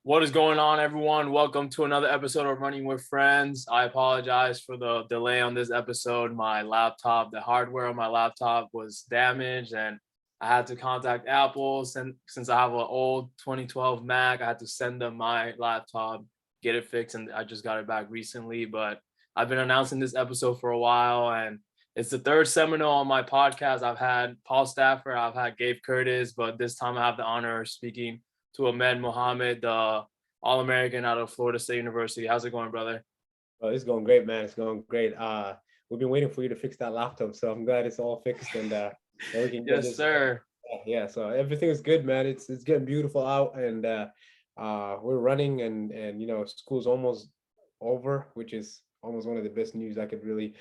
What is going on, everyone? Welcome to another episode of Running with Friends. I apologize for the delay on this episode. My laptop, the hardware on my laptop was damaged, and I had to contact Apple. Since I have an old 2012 Mac, I had to send them my laptop, get it fixed, and I just got it back recently. But I've been announcing this episode for a while, and it's the third seminal on my podcast. I've had Paul Stafford, I've had Gabe Curtis, but this time I have the honor of speaking to Ahmed Muhumed, the All-American out of Florida State University. How's it going, brother? Oh, it's going great, man. It's going great. We've been waiting for you to fix that laptop, so I'm glad it's all fixed and we can get Yes, this. sir. Yeah, so everything is good, man. It's getting beautiful out, and we're running, and school's almost over, which is almost one of the best news I could really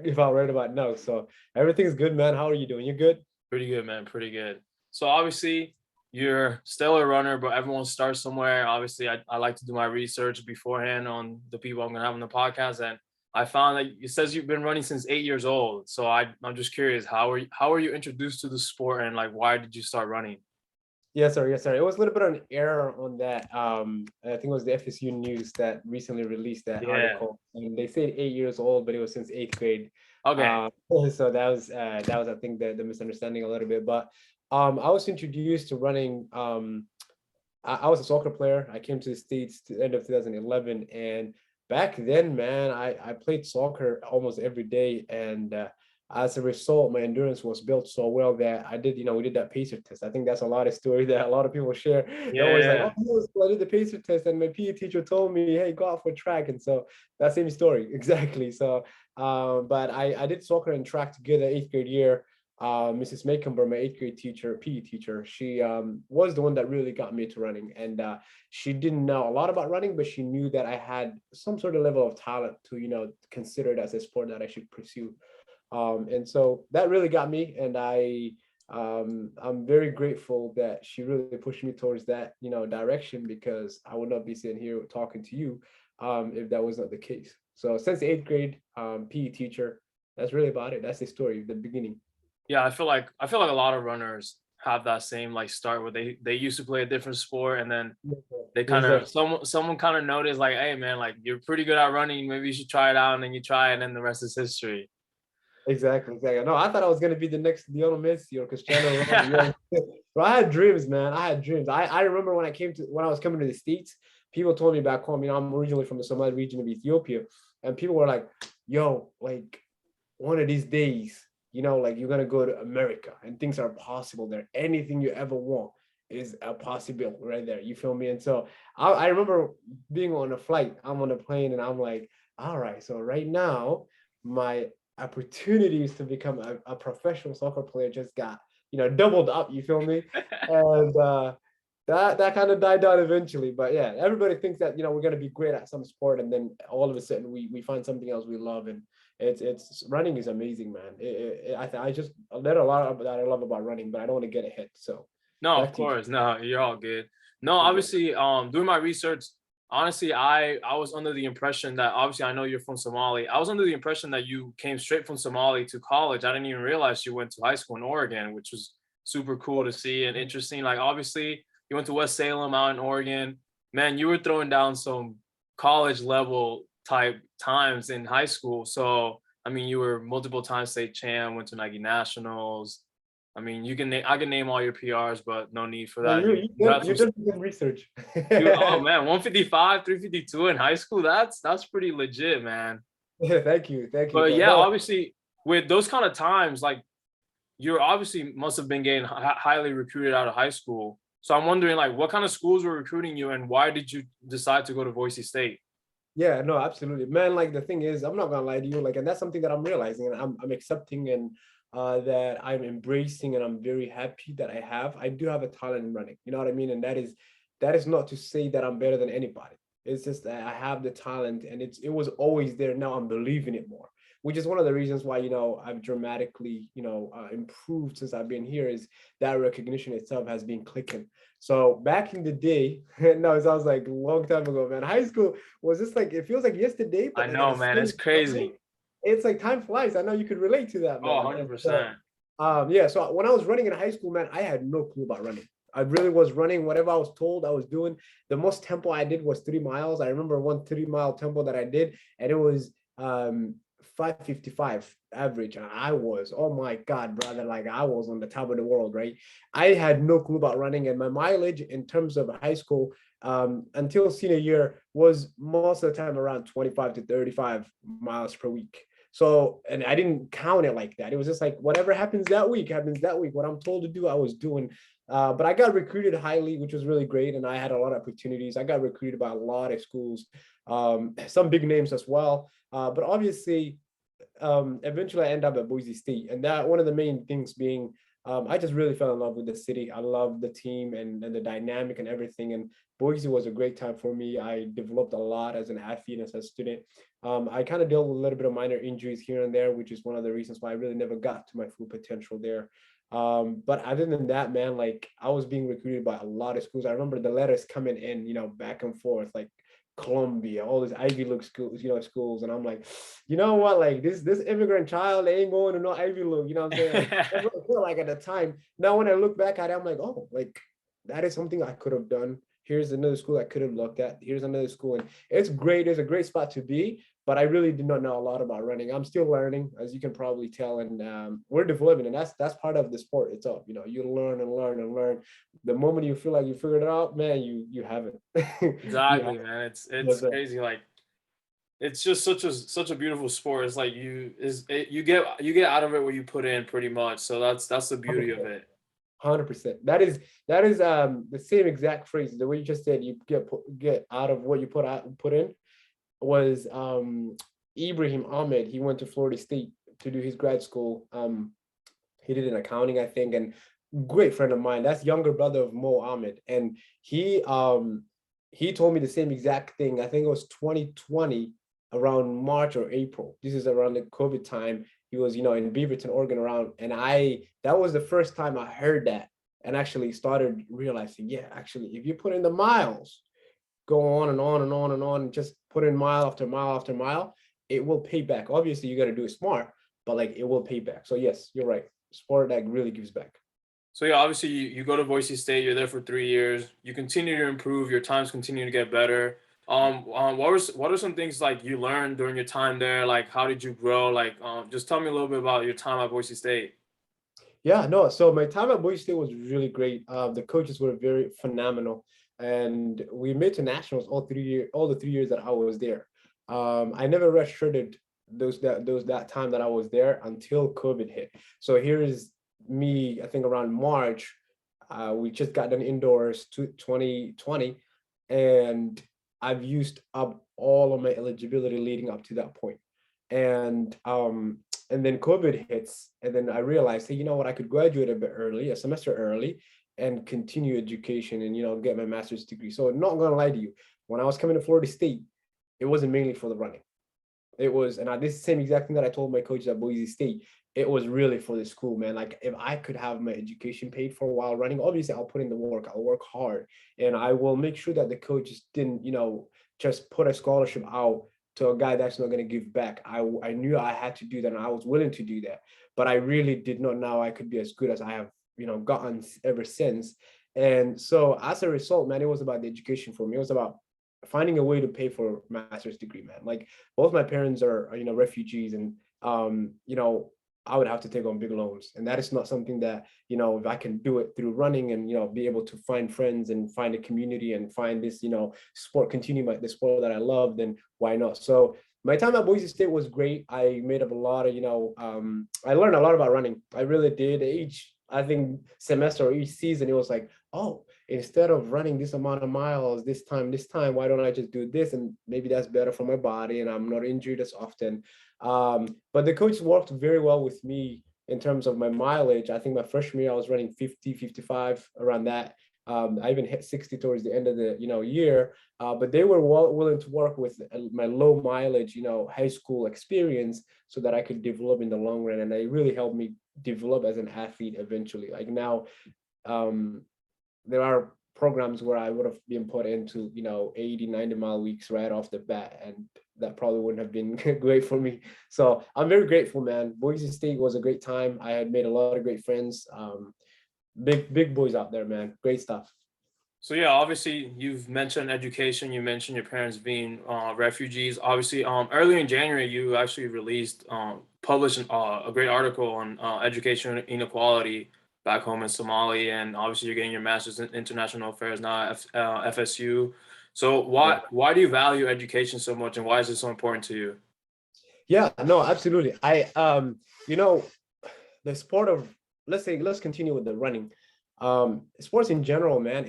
give out right about now. So everything's good, man. How are you doing? You good? Pretty good, man. Pretty good. So obviously you're still a runner, but everyone starts somewhere. Obviously, I like to do my research beforehand on the people I'm gonna have on the podcast. And I found that it says you've been running since 8 years old. So I'm just curious, how are you introduced to the sport, and like why did you start running? Yes, sir. Yes, sir. It was a little bit of an error on that. I think it was the FSU News that recently released that Yeah. article, and they said 8 years old, but it was since eighth grade. Okay. Uh, so that was I think the misunderstanding a little bit. But I was introduced to running. I was a soccer player. I came to the States to the end of 2011, and back then, man, I played soccer almost every day, and as a result, my endurance was built so well that I did, we did that pacer test. I think that's a lot of story that a lot of people share. They're always like, Yeah. oh, I did the pacer test, and my PE teacher told me, hey, go out for track. And so that same story, exactly. So, but I did soccer and track together eighth grade year. Mrs. Maycomber, my eighth grade teacher, PE teacher, she was the one that really got me to running. And she didn't know a lot about running, but she knew that I had some sort of level of talent to, consider it as a sport that I should pursue. And so that really got me, and I'm very grateful that she really pushed me towards that, direction, because I would not be sitting here talking to you if that was not the case. So since eighth grade, PE teacher, that's really about it. That's the story, the beginning. Yeah, I feel like a lot of runners have that same like start where they used to play a different sport, and then Yes, sir. they kind Yes, sir. of someone kind of noticed like, hey man, like you're pretty good at running, maybe you should try it out, and then you try it, and then the rest is history. Exactly, exactly. No, I thought I was gonna be the next Lionel Messi or Cristiano Ronaldo. Yeah. But I had dreams, man. I had dreams. I remember when I was coming to the States, people told me back home, I'm originally from the Somali region of Ethiopia, and people were like, yo, like one of these days, like you're gonna go to America and things are possible there. Anything you ever want is a possibility right there. You feel me? And so I remember being on a flight, I'm on a plane, and I'm like, all right, so right now, my opportunities to become a professional soccer player just got, doubled up, you feel me? And that kind of died down eventually. But yeah, everybody thinks that, we're gonna be great at some sport, and then all of a sudden we find something else we love. And it's running is amazing, man. I just there are a lot of that I love about running, but I don't want to get ahead. So No, of back to you. course. No, you're all good. No, Yeah. obviously, doing my research, honestly, I was under the impression that obviously I know you're from Somali. I was under the impression that you came straight from Somali to college. I didn't even realize you went to high school in Oregon, which was super cool to see and interesting. Like obviously, you went to West Salem out in Oregon. Man, you were throwing down some college level type times in high school. So I mean, you were multiple times state champ, went to Nike Nationals. I mean, I can name all your PRs, but no need for Well, that. you You you you done had you some done some research. oh man, 155, 352 in high school. That's pretty legit, man. Yeah, thank you. But But yeah, no, obviously with those kind of times, like you're obviously must have been getting highly recruited out of high school. So I'm wondering like what kind of schools were recruiting you, and why did you decide to go to Boise State? yeah, no, absolutely, man. Like the thing is, I'm not gonna lie to you, like, and that's something that I'm realizing, and I'm accepting, and that I'm embracing, and I'm very happy that I have. I do have a talent in running, you know what I mean, and that is not to say that I'm better than anybody. It's just that I have the talent, and it was always there. Now I'm believing it more, which is one of the reasons why, I've dramatically, improved since I've been here. Is that recognition itself has been clicking. So back in the day, no, it sounds like a long time ago, man. High school was just like, it feels like yesterday, I but like at know, the man, same it's time, crazy. it's like time flies. I know you could relate to that, Oh, man. And so 100%. yeah, so when I was running in high school, man, I had no clue about running. I really was running whatever I was told I was doing. The most tempo I did was 3 miles. I remember one 3 mile tempo that I did, and it was 5:55 average. And I was, oh my God, brother, like I was on the top of the world, right? I had no clue about running, and my mileage in terms of high school until senior year was most of the time around 25 to 35 miles per week. So, and I didn't count it like that. It was just like whatever happens that week happens that week. What I'm told to do, I was doing. But I got recruited highly, which was really great, and I had a lot of opportunities. I got recruited by a lot of schools, some big names as well. But obviously, eventually I end up at Boise State, and that one of the main things being I just really fell in love with the city. I love the team and the dynamic and everything. And Boise was a great time for me. I developed a lot as an athlete, as a student. I kind of dealt with a little bit of minor injuries here and there, which is one of the reasons why I really never got to my full potential there. But other than that, man, like I was being recruited by a lot of schools. I remember the letters coming in, back and forth, like Columbia, all these Ivy League schools, schools. And I'm like, you know what? Like this immigrant child ain't going to no Ivy League. You know what I'm saying? Like that's what I feel like at the time. Now when I look back at it, I'm like, oh, like that is something I could have done. Here's another school I could have looked at. Here's another school. And it's great. It's a great spot to be. But I really did not know a lot about running. I'm still learning, as you can probably tell, and we're developing, and that's part of the sport itself. You learn and learn and learn. The moment you feel like you figured it out, man, you have it. You have Exactly, man. It's it. crazy. Like it's just such a beautiful sport. It's like you get out of it what you put in pretty much. So that's the beauty of 100%. it. 100%. That is the same exact phrase. The way you just said, you get out of what you put in was Ibrahim Ahmed. He went to Florida State to do his grad school. He did an accounting, I think, and great friend of mine. That's younger brother of Mo Ahmed, and he told me the same exact thing. I think it was 2020, around March or April. This is around the COVID time. He was, in Beaverton, Oregon, around, and that was the first time I heard that, and actually started realizing, yeah, actually, if you put in the miles, go on and on and on and on, and just put in mile after mile after mile, it will pay back. Obviously, you got to do it smart, but like it will pay back. So yes, you're right. Sport that really gives back. So yeah, obviously you go to Boise State, you're there for 3 years, you continue to improve, your times continue to get better. What are some things like you learned during your time there? Like how did you grow? Like just tell me a little bit about your time at Boise State. Yeah, no. So my time at Boise State was really great. The coaches were very phenomenal, and we made to nationals all the 3 years that I was there. I never redshirted that time that I was there until COVID hit. So here is me. I think around March, we just got done indoors to 2020, and I've used up all of my eligibility leading up to that point. And then COVID hits, and then I realized, hey, you know what? I could graduate a bit early, a semester early, and continue education and get my master's degree. So not gonna lie to you, when I was coming to Florida State, it wasn't mainly for the running. It was, and this is the same exact thing that I told my coaches at Boise State. It was really for the school, man. Like if I could have my education paid for while running, obviously I'll put in the work. I'll work hard, and I will make sure that the coaches didn't, just put a scholarship out to a guy that's not going to give back. I knew I had to do that, and I was willing to do that. But I really did not know I could be as good as I have, gotten ever since. And so as a result, man, it was about the education for me. It was about finding a way to pay for master's degree, man. Like both my parents are refugees, and I would have to take on big loans, and that is not something that if I can do it through running and be able to find friends and find a community and find this sport, continue the sport that I love, then why not? So my time at Boise State was great. I made up a lot of I learned a lot about running. I really did. Each, I think, semester or each season, it was like, oh, instead of running this amount of miles this time, why don't I just do this? And maybe that's better for my body, and I'm not injured as often. But the coach worked very well with me in terms of my mileage. I think my freshman year I was running 50, 55 around that. I even hit 60 towards the end of the year. But they were willing to work with my low mileage, high school experience, so that I could develop in the long run. And it really helped me develop as an athlete eventually. Like now, there are programs where I would have been put into 80, 90-mile weeks right off the bat, and that probably wouldn't have been great for me. So I'm very grateful, man. Boise State was a great time. I had made a lot of great friends. big boys out there, man. Great stuff. So yeah, obviously you've mentioned education. You mentioned your parents being refugees. Obviously, earlier in January, you actually published a great article on education inequality back home in Somali, and obviously you're getting your master's in international affairs now at FSU. So Yeah. why do you value education so much, and why is it so important to you? Yeah, no, absolutely. You know, the sport of, let's continue with the running. Sports in general, man,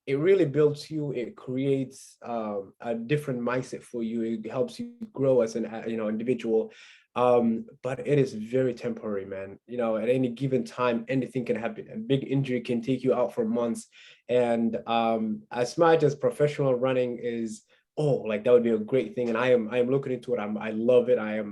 it really builds you. It creates a different mindset for you. It helps you grow as an individual. But it is very temporary, man. At any given time, anything can happen. A big injury can take you out for months. And as much as professional running is, oh, like that would be a great thing. And I am looking into it. I love it. I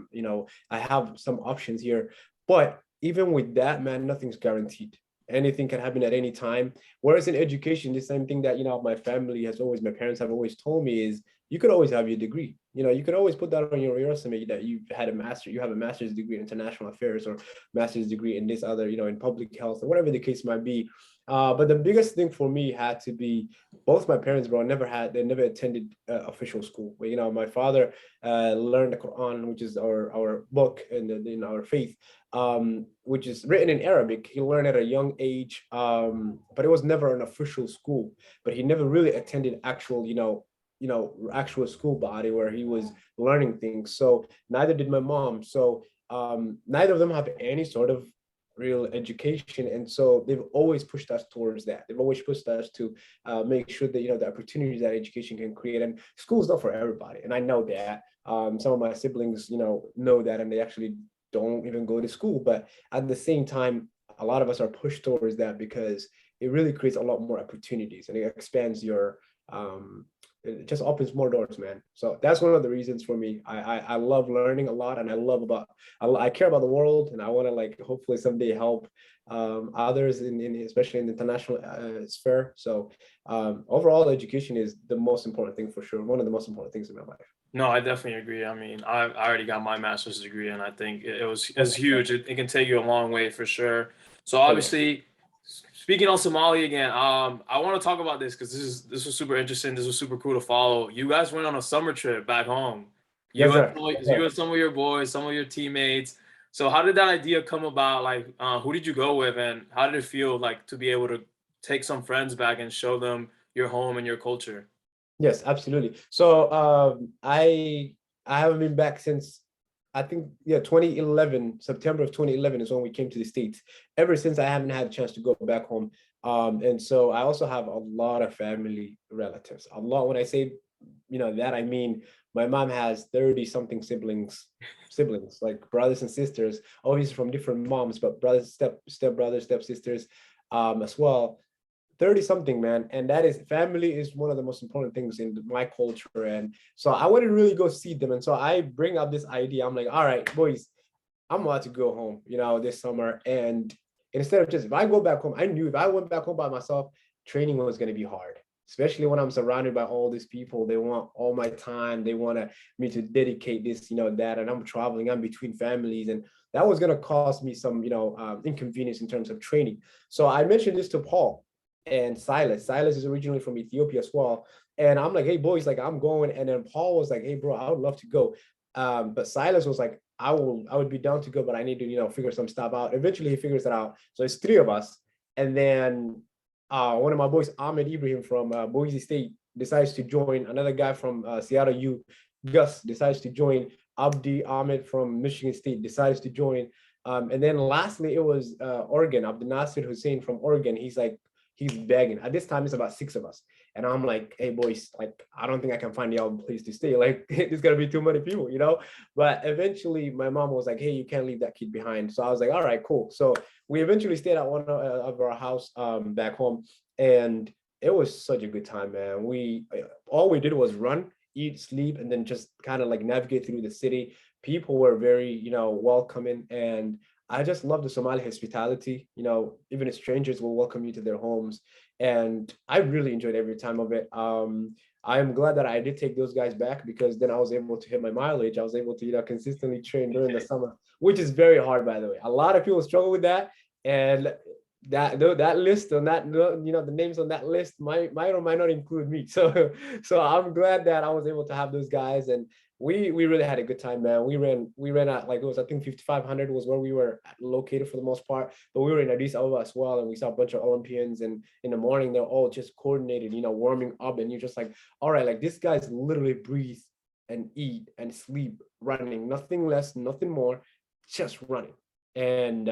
have some options here. But even with that, man, nothing's guaranteed. Anything can happen at any time. Whereas in education, the same thing that my parents have always told me is you could always have your degree. You could always put that on your resume that you have a master's degree in international affairs or master's degree in this other, in public health or whatever the case might be. But the biggest thing for me had to be both my parents, bro, they never attended official school. My father learned the Quran, which is our book in our faith, which is written in Arabic. He learned at a young age, but it was never an official school. But he never really attended actual school body where he was learning things. So neither did my mom. So neither of them have any sort of real education, and so they've always pushed us towards that. They've always pushed us to make sure that the opportunities that education can create. And school is not for everybody, and I know that. Some of my siblings know that, and they actually don't even go to school. But at the same time, a lot of us are pushed towards that because it really creates a lot more opportunities, and it expands your it just opens more doors, man. So that's one of the reasons for me. I love learning a lot, and I care about the world, and I want to like hopefully someday help others in especially in the international sphere. So overall, education is the most important thing for sure. One of the most important things in my life. No, I definitely agree. I mean, I already got my master's degree, and I think it's huge. It can take you a long way for sure. So Oh yeah. obviously, speaking on Somali again, I want to talk about this because this was super interesting. This was super cool to follow. You guys went on a summer trip back home. Yes, sir. Yes, You sir. and some of your boys, some of your teammates. So how did that idea come about? Like, who did you go with, and how did it feel like to be able to take some friends back and show them your home and your culture? Yes, absolutely. So I haven't been back since I think 2011. September of 2011 is when we came to the States. Ever since I haven't had a chance to go back home. And so I also have a lot of family relatives. A lot. When I say that, I mean my mom has 30 something siblings like brothers and sisters, always from different moms, but brothers, step brothers, step sisters, as well. 30 something, man. And that is, family is one of the most important things in my culture. And so I want to really go see them. And so I bring up this idea. I'm like, all right, boys, I'm about to go home, this summer. And instead of just, if I go back home, I knew if I went back home by myself, training was going to be hard, especially when I'm surrounded by all these people. They want all my time. They want me to dedicate this, that. And I'm traveling, I'm between families. And that was going to cost me some, inconvenience in terms of training. So I mentioned this to Paul and Silas. Silas is originally from Ethiopia as well. And I'm like, hey, boys, like I'm going. And then Paul was like, hey, bro, I would love to go. But Silas was like, I would be down to go, but I need to, figure some stuff out. Eventually he figures it out. So it's three of us. And then one of my boys, Ahmed Ibrahim from Boise State, decides to join. Another guy from Seattle U, Gus, decides to join. Abdi Ahmed from Michigan State decides to join. And then lastly, it was Oregon, Abdul Nasir Hussein from Oregon. He's begging. At this time, it's about six of us. And I'm like, hey, boys, like, I don't think I can find y'all a place to stay. Like, there's going to be too many people. But eventually, my mom was like, hey, you can't leave that kid behind. So I was like, all right, cool. So we eventually stayed at one of our house back home. And it was such a good time, man. All we did was run, eat, sleep, and then just kind of like navigate through the city. People were very, welcoming. And I just love the Somali hospitality. Even strangers will welcome you to their homes, and I really enjoyed every time of it. I am glad that I did take those guys back because then I was able to hit my mileage. I was able to, consistently train during the summer, which is very hard, by the way. A lot of people struggle with that, and that list on that, the names on that list might or might not include me. So I'm glad that I was able to have those guys, and we really had a good time, man. We ran at, like, it was, I think 5,500 was where we were located for the most part, but we were in Addis Ababa as well, and we saw a bunch of Olympians, and in the morning they're all just coordinated, warming up, and you're just like, all right, like, this guy's literally breathe and eat and sleep running, nothing less, nothing more, just running. And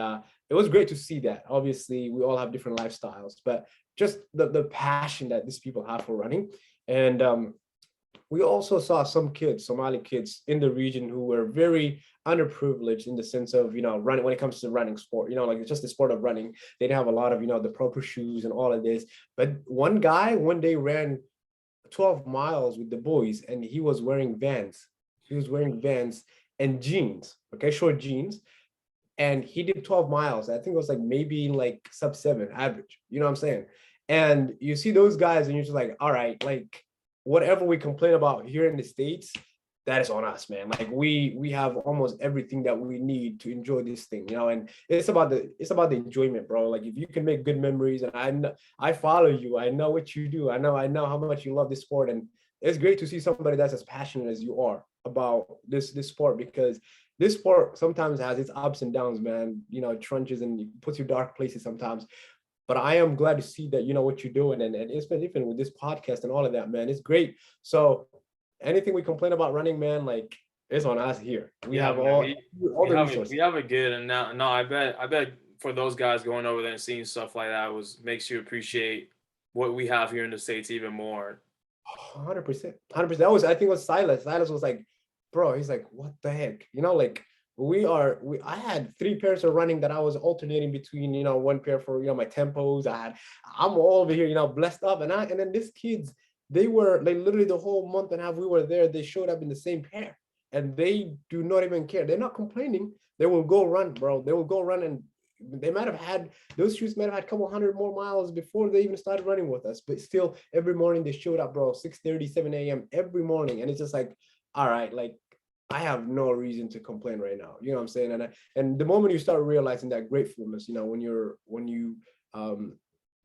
it was great to see that. Obviously, we all have different lifestyles, but just the passion that these people have for running. And we also saw some kids, Somali kids in the region, who were very underprivileged in the sense of, running, when it comes to running sport, like, it's just the sport of running. They didn't have a lot of, the proper shoes and all of this. But one guy one day ran 12 miles with the boys, and he was wearing Vans. He was wearing Vans and jeans, okay, short jeans. And he did 12 miles. I think it was like maybe like sub 7 average. You know what I'm saying? And you see those guys, and you're just like, all right, like, whatever we complain about here in the States, that is on us, man. Like, we have almost everything that we need to enjoy this thing, and it's about the enjoyment, bro. Like, if you can make good memories, and I follow you, I know what you do, I know how much you love this sport, and it's great to see somebody that's as passionate as you are about this sport, because this sport sometimes has its ups and downs, man. It trunches and it puts you dark places sometimes. But I am glad to see that you know what you're doing, and it's been, even with this podcast and all of that, man. It's great. So anything we complain about running, man, like, it's on us here. We Yeah, have man, all we the have it we resources. have it good, and now no, I bet for those guys going over there and seeing stuff like that was makes you appreciate what we have here in the States even more. 100%, 100%. That was, I think, it was Silas. Silas was like, bro, he's like, what the heck? Like, I had 3 pairs of running that I was alternating between, one pair for, my tempos. I'm all over here, blessed up. And then these kids, they were like, literally the whole month and a half we were there, they showed up in the same pair, and they do not even care. They're not complaining. They will go run, bro. They will go run, and they might have had, those shoes might have had a couple hundred more miles before they even started running with us, but still every morning they showed up, bro. 6:30, 7 a.m. every morning. And it's just like, all right, like, I have no reason to complain right now. You know what I'm saying? And the moment you start realizing that gratefulness, when you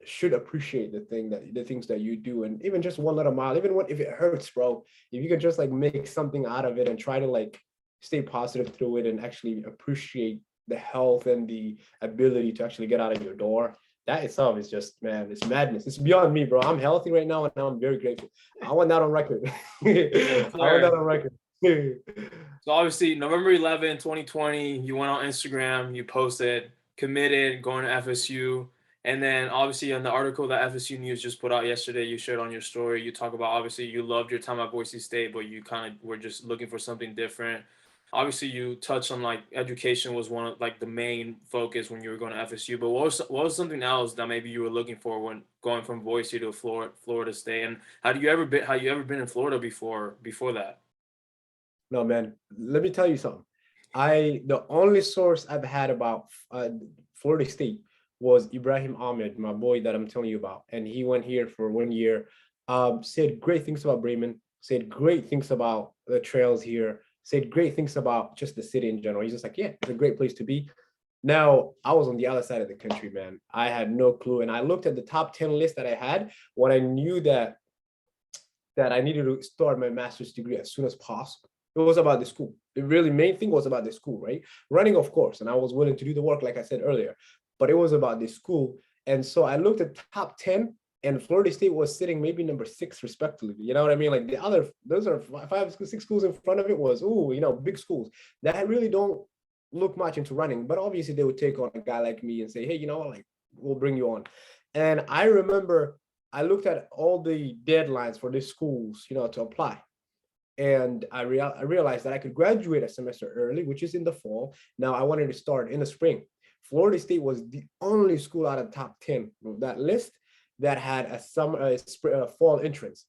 should appreciate the things that you do, and even just one little mile, even if it hurts, bro, if you can just like make something out of it and try to like stay positive through it, and actually appreciate the health and the ability to actually get out of your door, that itself is just, man, it's madness. It's beyond me, bro. I'm healthy right now, and I'm very grateful. I want that on record. Yes, I want that sir. on record. So obviously November 11, 2020, you went on Instagram, you posted, committed, going to FSU. And then obviously in the article that FSU News just put out yesterday, you shared on your story, you talk about obviously you loved your time at Boise State, but you kind of were just looking for something different. Obviously you touched on like education was one of like the main focus when you were going to FSU, but what was something else that maybe you were looking for when going from Boise to Florida State? And how you ever been in Florida before that? No, man. Let me tell you something. The only source I've had about Florida State was Ibrahim Ahmed, my boy that I'm telling you about, and he went here for 1 year. Said great things about Bremen. Said great things about the trails here. Said great things about just the city in general. He's just like, yeah, it's a great place to be. Now, I was on the other side of the country, man. I had no clue, and I looked at the top 10 list that I had when I knew that I needed to start my master's degree as soon as possible. It was about the school. The really main thing was about the school, right? Running, of course, and I was willing to do the work, like I said earlier, but it was about the school. And so I looked at top 10, and Florida State was sitting maybe number 6, respectively. You know what I mean? Like, those are 5, 6 schools in front of it was, big schools that really don't look much into running, but obviously they would take on a guy like me and say, hey, like, we'll bring you on. And I remember I looked at all the deadlines for these schools, to apply. And I realized that I could graduate a semester early, which is in the fall. Now I wanted to start in the spring. Florida State was the only school out of the top 10 of that list that had fall entrance.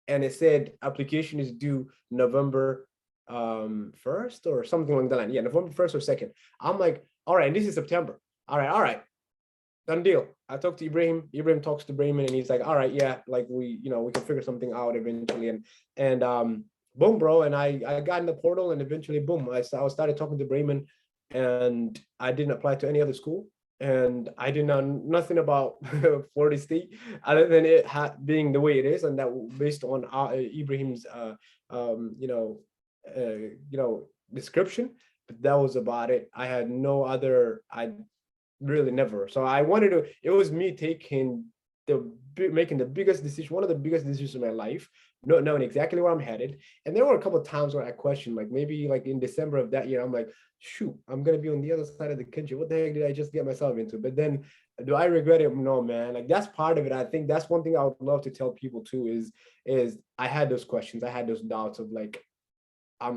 And it said application is due November 1st or something along the line. Yeah, November 1st or 2nd. I'm like, all right, this is September. All right, done deal. I talked to Ibrahim. Ibrahim talks to Bremen, and he's like, all right, yeah, like we can figure something out eventually. And boom, bro. And I got in the portal, and eventually, boom, I started talking to Bremen, and I didn't apply to any other school. and I did know nothing about Florida State other than it being the way it is, and that based on Ibrahim's um, you know description. But that was about it. I had no other. I really never. So I wanted to. It was me taking making the biggest decision, one of the biggest decisions in my life, not knowing exactly where I'm headed. And there were a couple of times where I questioned, like maybe like in December of that year, I'm like, shoot, I'm gonna be on the other side of the country. What the heck did I just get myself into? But then, do I regret it? No, man. Like that's part of it. I think that's one thing I would love to tell people too. Is I had those questions, I had those doubts of like,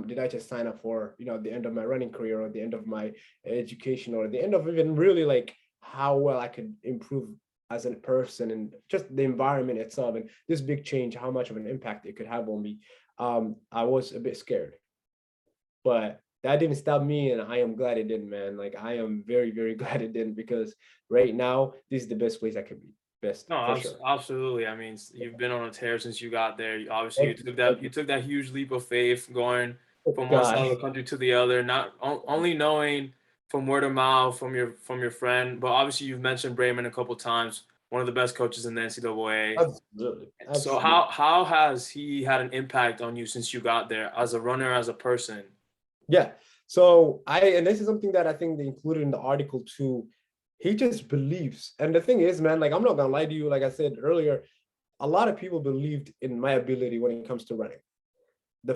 did I just sign up for the end of my running career or the end of my education or the end of even really like how well I could improve as a person and just the environment itself and this big change, how much of an impact it could have on me. I was a bit scared, but that didn't stop me, and I am glad it didn't, man. Like I am very, very glad it didn't because right now this is the best place I could be. Best No, for sure. absolutely. I mean, you've been on a tear since you got there. Obviously, Thank you. Thank you you. took that huge leap of faith going Oh, from one side of God. the country to the other. Not only knowing from word of mouth from your friend, but obviously you've mentioned Bremen a couple times, one of the best coaches in the NCAA. Absolutely. So Absolutely. how has he had an impact on you since you got there as a runner, as a person? Yeah. So and this is something that I think they included in the article too. He just believes. And the thing is, man, like I'm not gonna lie to you, like I said earlier, a lot of people believed in my ability when it comes to running. The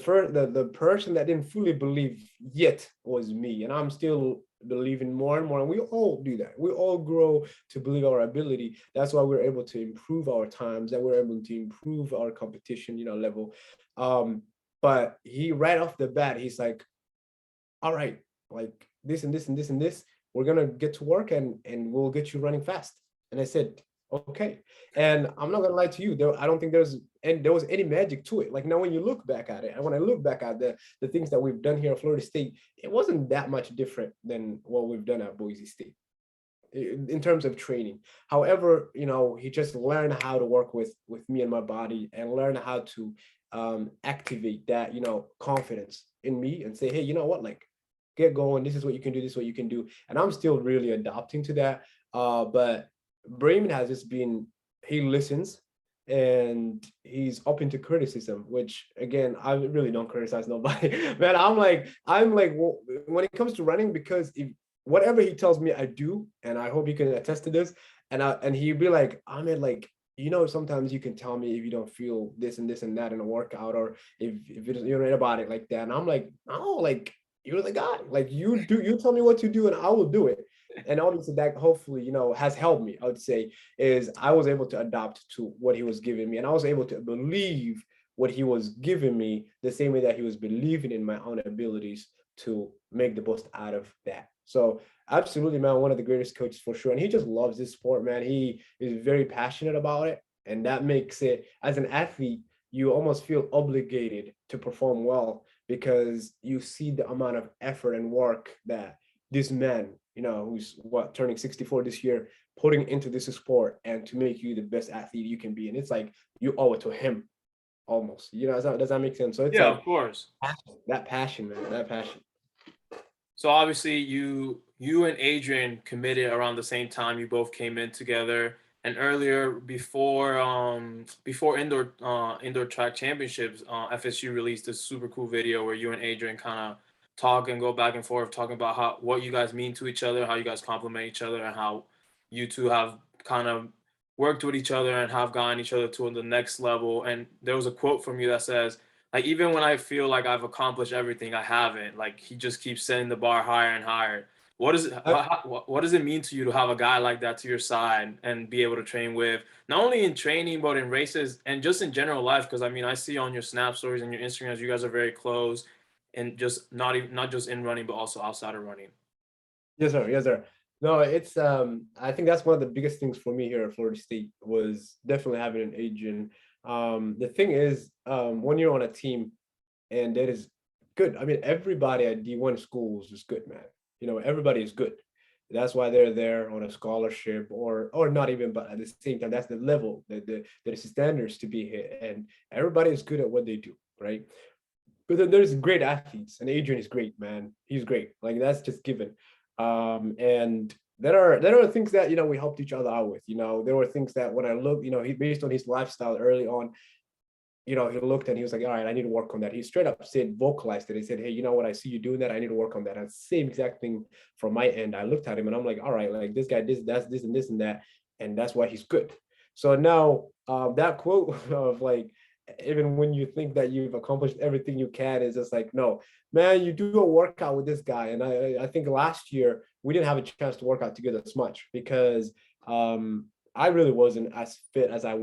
person that didn't fully believe yet was me. And I'm still believing more and more. And we all do that. We all grow to believe our ability. That's why we're able to improve our times, that we're able to improve our competition, level. Um, but he right off the bat, he's like, all right, like this and this and this and this, we're gonna get to work and we'll get you running fast. And I said, okay. And I'm not gonna lie to you, I don't think there was any magic to it. Like now when you look back at it, and when I look back at the things that we've done here at Florida State, it wasn't that much different than what we've done at Boise State in terms of training. However, he just learned how to work with me and my body and learn how to activate that, confidence in me and say, hey, you know what, like get going. This is what you can do. This is what you can do. And I'm still really adapting to that. But Bremen has just been, he listens and he's open to criticism, which again, I really don't criticize nobody. Man, I'm like, well, when it comes to running, because if whatever he tells me I do, and I hope you can attest to this, and he'd be like, Ahmed, like, sometimes you can tell me if you don't feel this and this and that in a workout, or if you're right about it like that. And I'm like, no, like you're the guy. Like you tell me what to do and I will do it. And obviously that hopefully, has helped me, I would say, is I was able to adapt to what he was giving me. And I was able to believe what he was giving me the same way that he was believing in my own abilities to make the most out of that. So absolutely, man, one of the greatest coaches for sure. And he just loves this sport, man. He is very passionate about it. And that makes it, as an athlete, you almost feel obligated to perform well because you see the amount of effort and work that this man, who's turning 64 this year, putting into this sport and to make you the best athlete you can be. And it's like you owe it to him almost. Does that make sense? So it's Yeah, like of course. that passion, man, that passion. So obviously you and Adrian committed around the same time. You both came in together. And earlier before indoor track championships, FSU released this super cool video where you and Adrian kind of talk and go back and forth talking about what you guys mean to each other, how you guys complement each other, and how you two have kind of worked with each other and have gotten each other to the next level. And there was a quote from you that says, like, even when I feel like I've accomplished everything, I haven't. Like, he just keeps setting the bar higher and higher. What does it mean to you to have a guy like that to your side and be able to train with, not only in training but in races and just in general life? Because I mean, I see on your Snap stories and your Instagrams, you guys are very close, and just not just in running but also outside of running. Yes, sir. Yes, sir. No, it's I think that's one of the biggest things for me here at Florida State was definitely having an agent. The thing is, when you're on a team and that is good. I mean, everybody at D1 schools is good, man. Everybody is good. That's why they're there on a scholarship or not even, but at the same time, that's the level, the standards to be hit. And everybody is good at what they do, right? But then there's great athletes, and Adrian is great, man. He's great. Like that's just given. And there are things that we helped each other out with. There were things that when I looked, he based on his lifestyle early on, he looked and he was like, all right, I need to work on that. He straight up said, vocalized it. He said, hey, you know what? I see you doing that. I need to work on that. And same exact thing from my end. I looked at him and I'm like, all right, like this guy, that's this and this and that. And that's why he's good. So now that quote of like, even when you think that you've accomplished everything you can, is just like, no, man, you do a workout with this guy. And I think last year we didn't have a chance to work out together as much because I really wasn't as fit as I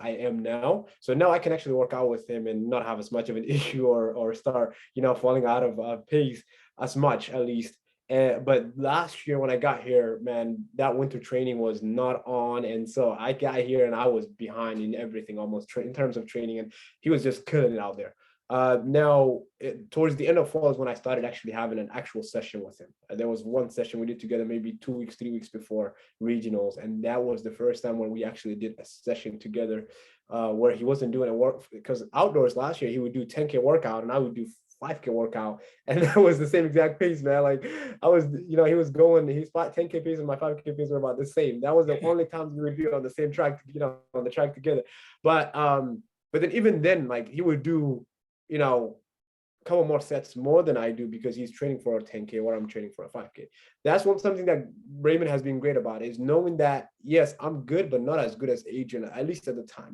am now. So now I can actually work out with him and not have as much of an issue or start falling out of pace as much at least. But last year when I got here, man, that winter training was not on, and so I got here and I was behind in everything almost in terms of training, and he was just killing it out there. Now, towards the end of fall is when I started actually having an actual session with him. There was one session we did together, maybe 2 weeks, 3 weeks before regionals, and that was the first time when we actually did a session together, where he wasn't doing a work because outdoors last year he would do 10K workout and I would do 5K workout, and that was the same exact pace, man. Like I was, he was going, his 10K pace and my 5K pace were about the same. That was the only times we would be on the same track, on the track together. But then even then, like he would do a couple more sets more than I do because he's training for a 10K or I'm training for a 5K. That's something that Raymond has been great about, is knowing that, yes, I'm good, but not as good as Adrian, at least at the time,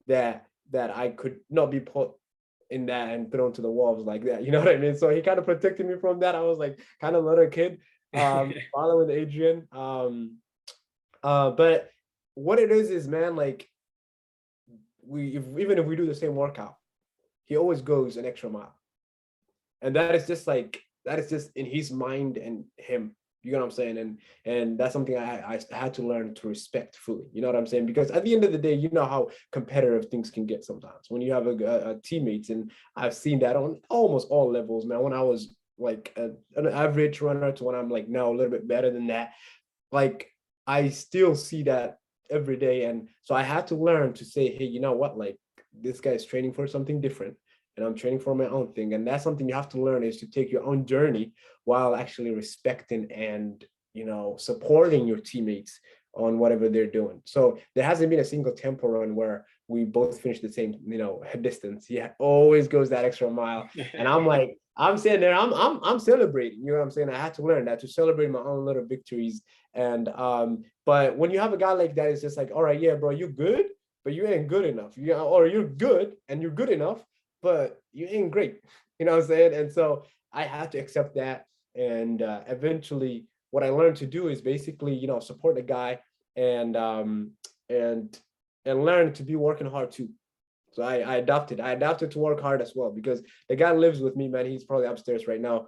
that I could not be put in that and thrown to the wolves like that. You know what I mean? So he kind of protected me from that. I was like kind of little kid following Adrian. But what it is, man, like even if we do the same workout, he always goes an extra mile. And that is just in his mind and him. You know what I'm saying? And that's something I had to learn to respect fully. You know what I'm saying? Because at the end of the day, you know how competitive things can get sometimes when you have a teammates. And I've seen that on almost all levels, man. When I was like an average runner to when I'm like now a little bit better than that, like I still see that every day. And so I had to learn to say, hey, you know what? Like this guy is training for something different and I'm training for my own thing. And that's something you have to learn, is to take your own journey while actually respecting and, supporting your teammates on whatever they're doing. So there hasn't been a single tempo run where we both finish the same, distance. He always goes that extra mile. And I'm like, I'm sitting there, I'm celebrating, you know what I'm saying? I had to learn that, to celebrate my own little victories. And but when you have a guy like that, it's just like, all right, yeah, bro, you're good, but you ain't good enough. Or you're good and you're good enough, but you ain't great. You know what I'm saying? And so I had to accept that. And eventually what I learned to do is basically, support the guy and and learn to be working hard too. So I adapted to work hard as well, because the guy lives with me, man. He's probably upstairs right now.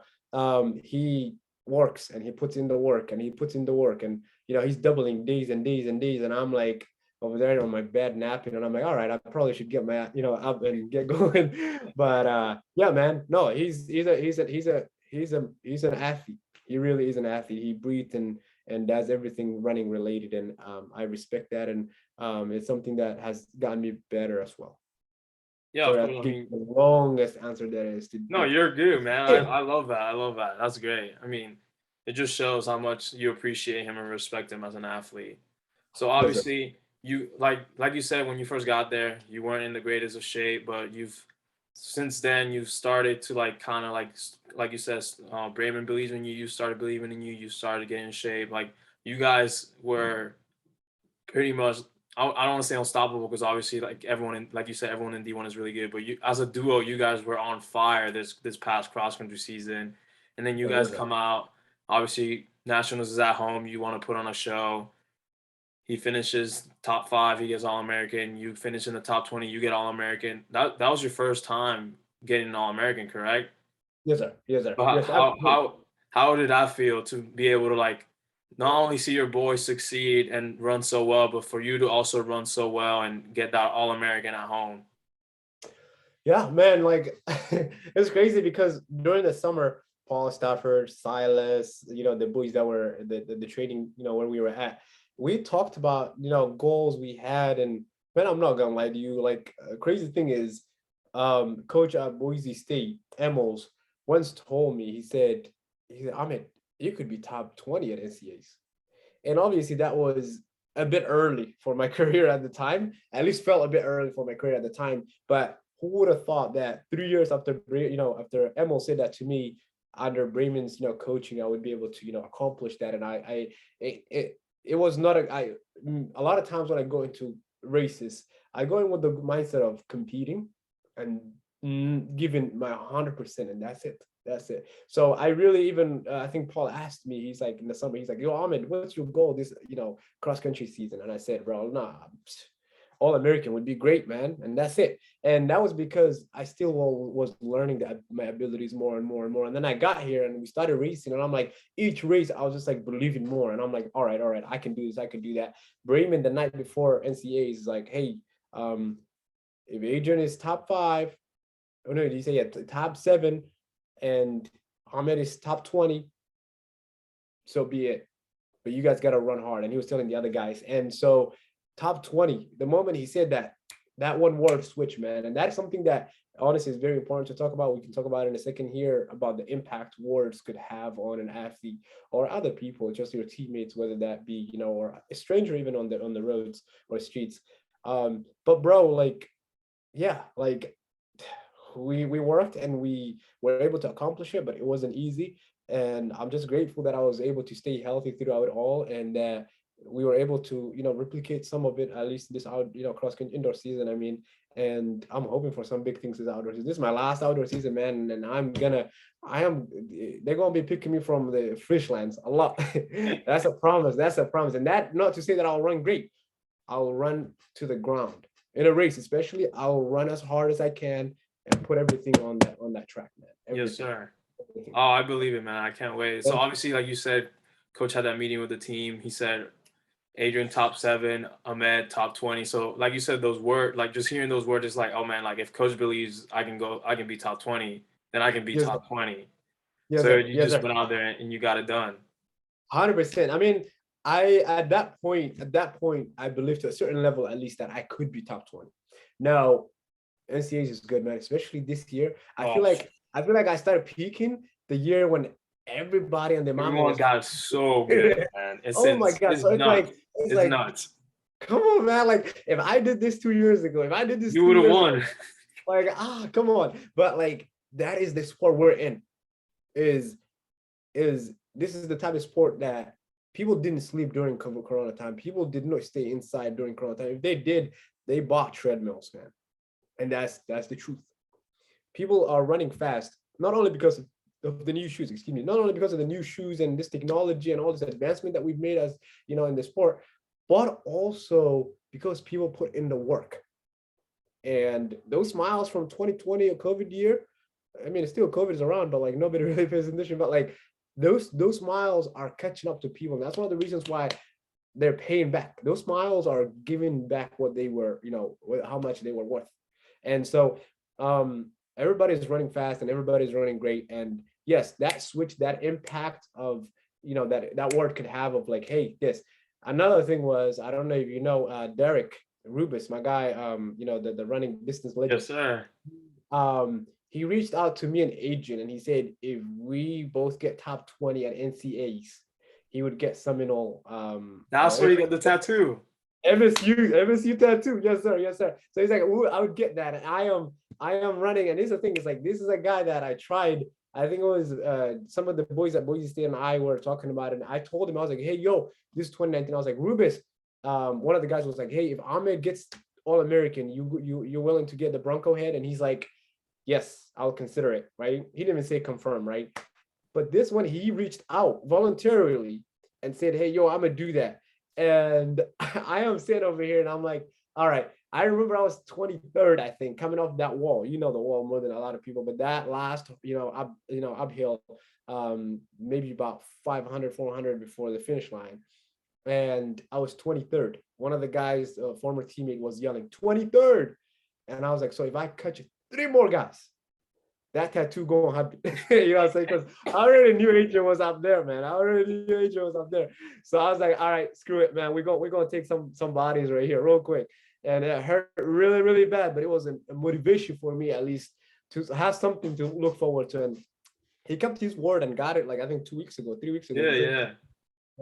He works and he puts in the work and he puts in the work, and he's doubling days and days and days. And I'm like over there on my bed napping, and I'm like, all right, I probably should get my up and get going. But yeah, man, no, he's an athlete. He really is an athlete. He breathes and does everything running related, and I respect that. And it's something that has gotten me better as well. Yeah, So of I course. I give mean, the longest answer there is to no, you're good, man. I love that. I love that. That's great. I mean, it just shows how much you appreciate him and respect him as an athlete. So Yes, sir. obviously, you like you said, when you first got there, you weren't in the greatest of shape, but you've since then you've started to like kind of like you said, Brayman believes in you. You started believing in you. You started getting in shape. Like you guys were pretty much. I don't want to say unstoppable, because obviously, like everyone in, like you said, everyone in D1 is really good. But you, as a duo, you guys were on fire this past cross country season, and then you Oh, guys yes, sir. come out. Obviously, nationals is at home. You want to put on a show. He finishes top 5. He gets All American. You finish in the top 20. You get All American. That was your first time getting an All American, correct? Yes, sir. Yes, sir. So Yes, absolutely. how did that feel to be able to like not only see your boy succeed and run so well, but for you to also run so well and get that All American at home? Yeah, man, like it's crazy because during the summer, Paul Stafford, Silas, the boys that were the training, where we were at, we talked about, goals we had. And man, I'm not gonna lie to you, like crazy thing is, coach at Boise State, Emmels, once told me, he said, Ahmed, you could be top 20 at NCAAs. And obviously that was a bit early for my career at the time. At least felt a bit early for my career at the time. But who would have thought that 3 years after, after Emil said that to me, under Bremen's, coaching, I would be able to, accomplish that. And it was not a lot of times when I go into races, I go in with the mindset of competing and giving my 100%, and that's it. That's it. So I really even I think Paul asked me. He's like in the summer. He's like, "Yo, Ahmed, what's your goal this cross country season?" And I said, "Bro, nah, all American would be great, man." And that's it. And that was because I still was learning that my abilities more and more and more. And then I got here and we started racing. And I'm like, each race I was just like believing more. And I'm like, all right, I can do this. I can do that. Bremen the night before NCAA is like, hey, if Adrian is top 5, oh no, did you say top 7? And Ahmed is top 20, so be it. But you guys got to run hard. And he was telling the other guys. And so top 20, the moment he said that, that one word switch, man. And that's something that honestly is very important to talk about. We can talk about in a second here about the impact words could have on an athlete or other people, just your teammates, whether that be, or a stranger even on the roads or streets. But bro, like, yeah, like we worked and we were able to accomplish it, but it wasn't easy. And I'm just grateful that I was able to stay healthy throughout it all, and we were able to replicate some of it, at least this cross country indoor season. I mean, and I'm hoping for some big things this outdoor season. This is my last outdoor season, man, and they're gonna be picking me from the Frischlands a lot. That's a promise. That's a promise. And that, not to say that I'll run great. I'll run to the ground in a race, especially. I'll run as hard as I can and put everything on that track, man. Everything. Yes, sir. Oh, I believe it, man. I can't wait. So obviously, like you said, coach had that meeting with the team. He said Adrian top 7, Ahmed top 20. So like you said, those words, like just hearing those words, is like, oh man, like if coach believes I can be top 20, then I can be Yes, top 20. yes, So sir. you Yes, just sir. went out there and you got it done. 100%. I mean, at that point, I believed to a certain level at least that I could be top 20. Now, NCAA is good, man, especially this year. I feel like I started peaking the year when everybody and their mama Everyone was got so good, man. oh my god. It's So it's nuts. like it's It's like nuts. come on, man. Like if I did this 2 years ago, if I did this You three would have years ago, won. like come on. But like that is the sport we're in. Is this is the type of sport that people didn't sleep during Corona time. People did not stay inside during Corona time. If they did, they bought treadmills, man. And that's the truth. People are running fast, not only because of the new shoes, excuse me, not only because of the new shoes and this technology and all this advancement that we've made as in the sport, but also because people put in the work. And those smiles from 2020, a COVID year, I mean, it's still COVID is around, but like nobody really pays attention. But like those smiles are catching up to people. And that's one of the reasons why they're paying back. Those smiles are giving back what they were, how much they were worth. And so everybody's running fast and everybody's running great. And yes, that switch, that impact of that word could have of like, hey, this. Another thing was, I don't know if you know Derek Rubis, my guy, the running distance legend. Yes, sir. He reached out to me and Adrian and he said if we both get top 20 at NCAs, he would get Seminole. That's where you got the tattoo. MSU tattoo. Yes, sir. Yes, sir. So he's like, ooh, I would get that. And I am running. And this is the thing, it's like this is a guy that I tried. I think it was some of the boys at Boise State and I were talking about it. And I told him, I was like, hey, yo, this is 2019. I was like, Rubis, one of the guys was like, hey, if Ahmed gets All-American, you're willing to get the Bronco head? And he's like, yes, I'll consider it, right? He didn't even say confirm, right? But this one, he reached out voluntarily and said, hey, yo, I'm going to do that. And I am sitting over here and I'm like, all right. I remember I was 23rd, I think, coming off that wall. You know the wall more than a lot of people, but that last, uphill, maybe about 500, 400 before the finish line. And I was 23rd. One of the guys, former teammate, was yelling 23rd. And I was like, so if I catch 3 more guys, that tattoo gonna happen. You know what I'm saying? Because I already knew Adrian was up there, man. I already knew Adrian was up there. So I was like, all right, screw it, man. We're gonna take some bodies right here real quick. And it hurt really, really bad, but it was a motivation for me at least to have something to look forward to. And he kept his word and got it, like I think 2 weeks ago, 3 weeks ago. Yeah, yeah.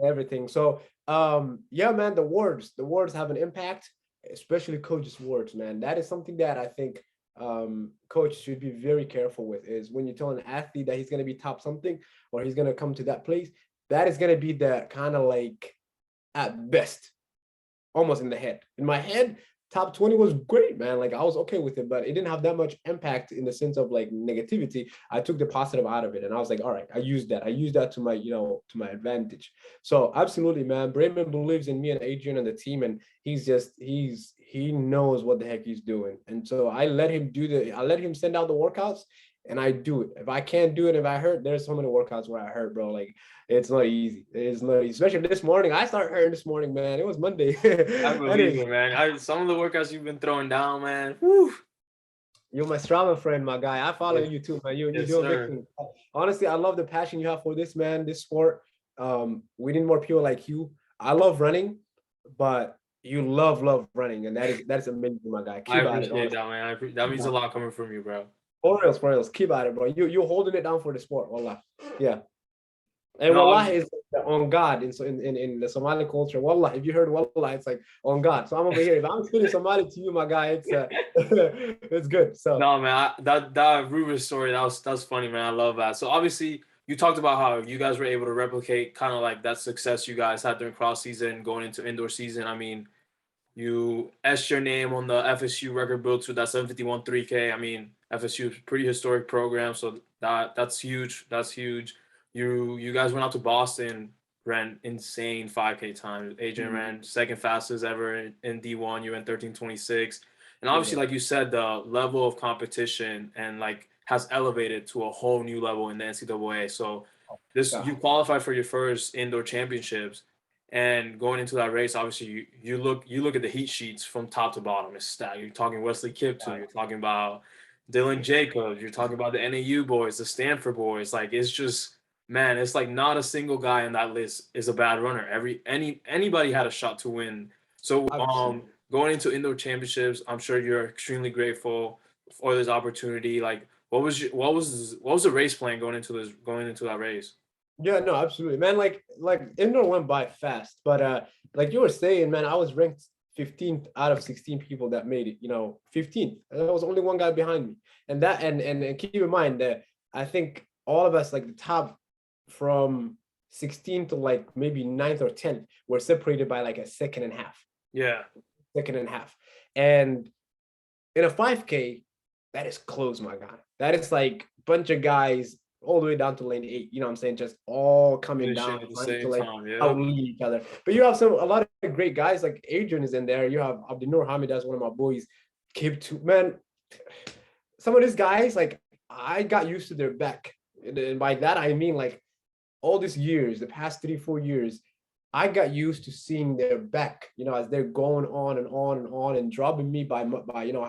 everything. So yeah, man, the words have an impact, especially coaches' words, man. That is something that I think coach should be very careful with, is when you tell an athlete that he's going to be top something or he's going to come to that place, that is going to be the kind of like at best almost in the head. In my head, top 20 was great, man. Like I was okay with it, but it didn't have that much impact in the sense of like negativity. I took the positive out of it and I was like, all right, I used that. I used that to my, to my advantage. So absolutely, man. Brayman believes in me and Adrian and the team, and he knows what the heck he's doing. And so I let him send out the workouts and I do it. If I can't do it, if I hurt, there's so many workouts where I hurt, bro. Like it's not easy. It's not easy. Especially this morning. I started hurting this morning, man. It was Monday. I believe Anyways, it, man. Some of the workouts you've been throwing down, man. Whew. you're my Strava friend, my guy. I follow Yes, you too, man. You're yes, doing big sir. things. Honestly, I love the passion you have for this, man, this sport. We need more people like you. I love running, but you love running, and that is amazing, my guy. I Keep at it, appreciate honestly. that, man. that Keep means at a it. lot coming from you, bro. For reals, keep at it, bro. You're holding it down for the sport, wallah. Yeah. And No, wallah is on God in the Somali culture. Wallah, if you heard wallah, it's like on God. So I'm over here. If I'm speaking Somali to you, my guy, it's it's good. So no, man. That Rubens story, that's funny, man. I love that. So obviously, you talked about how you guys were able to replicate kind of like that success you guys had during cross season, going into indoor season. I mean, you etched your name on the FSU record books with that 751 3K. I mean, FSU is a pretty historic program, so that's huge. That's huge. You guys went out to Boston, ran insane 5K times. Adrian ran second fastest ever in D1. You ran 13:26. And yeah, obviously, like you said, the level of competition and like has elevated to a whole new level in the NCAA. So this yeah, you qualified for your first indoor championships, and going into that race, obviously you look at the heat sheets from top to bottom. It's stacked. You're talking Wesley Kipton. You're talking about Dylan Jacobs. You're talking about the NAU boys, the Stanford boys. Like it's just, man, it's like not a single guy on that list is a bad runner. Anybody had a shot to win. So absolutely. going into indoor championships, I'm sure you're extremely grateful for this opportunity. Like what was the race plan going into that race? Yeah, no, absolutely, man. Like indoor went by fast, but like you were saying, man, I was ranked 15th out of 16 people that made it. 15th. There was only one guy behind me, and that and keep in mind that I think all of us, like the top from 16 to like maybe ninth or 10th, were separated by like a Yeah. second and a half, and in a 5K, that is close, my guy. That is like a bunch of guys all the way down to lane 8. You know what I'm saying? Just all coming down, Finishing at the trying to same like time. Yeah. outlead each other. But you have a lot of great guys, like Adrian is in there. You have Abdinur Hamid, that's one of my boys. Kip too, man. Some of these guys, like I got used to their back. And by that I mean like all these years, the past 3, 4 years, I got used to seeing their back, as they're going on and on and on and dropping me by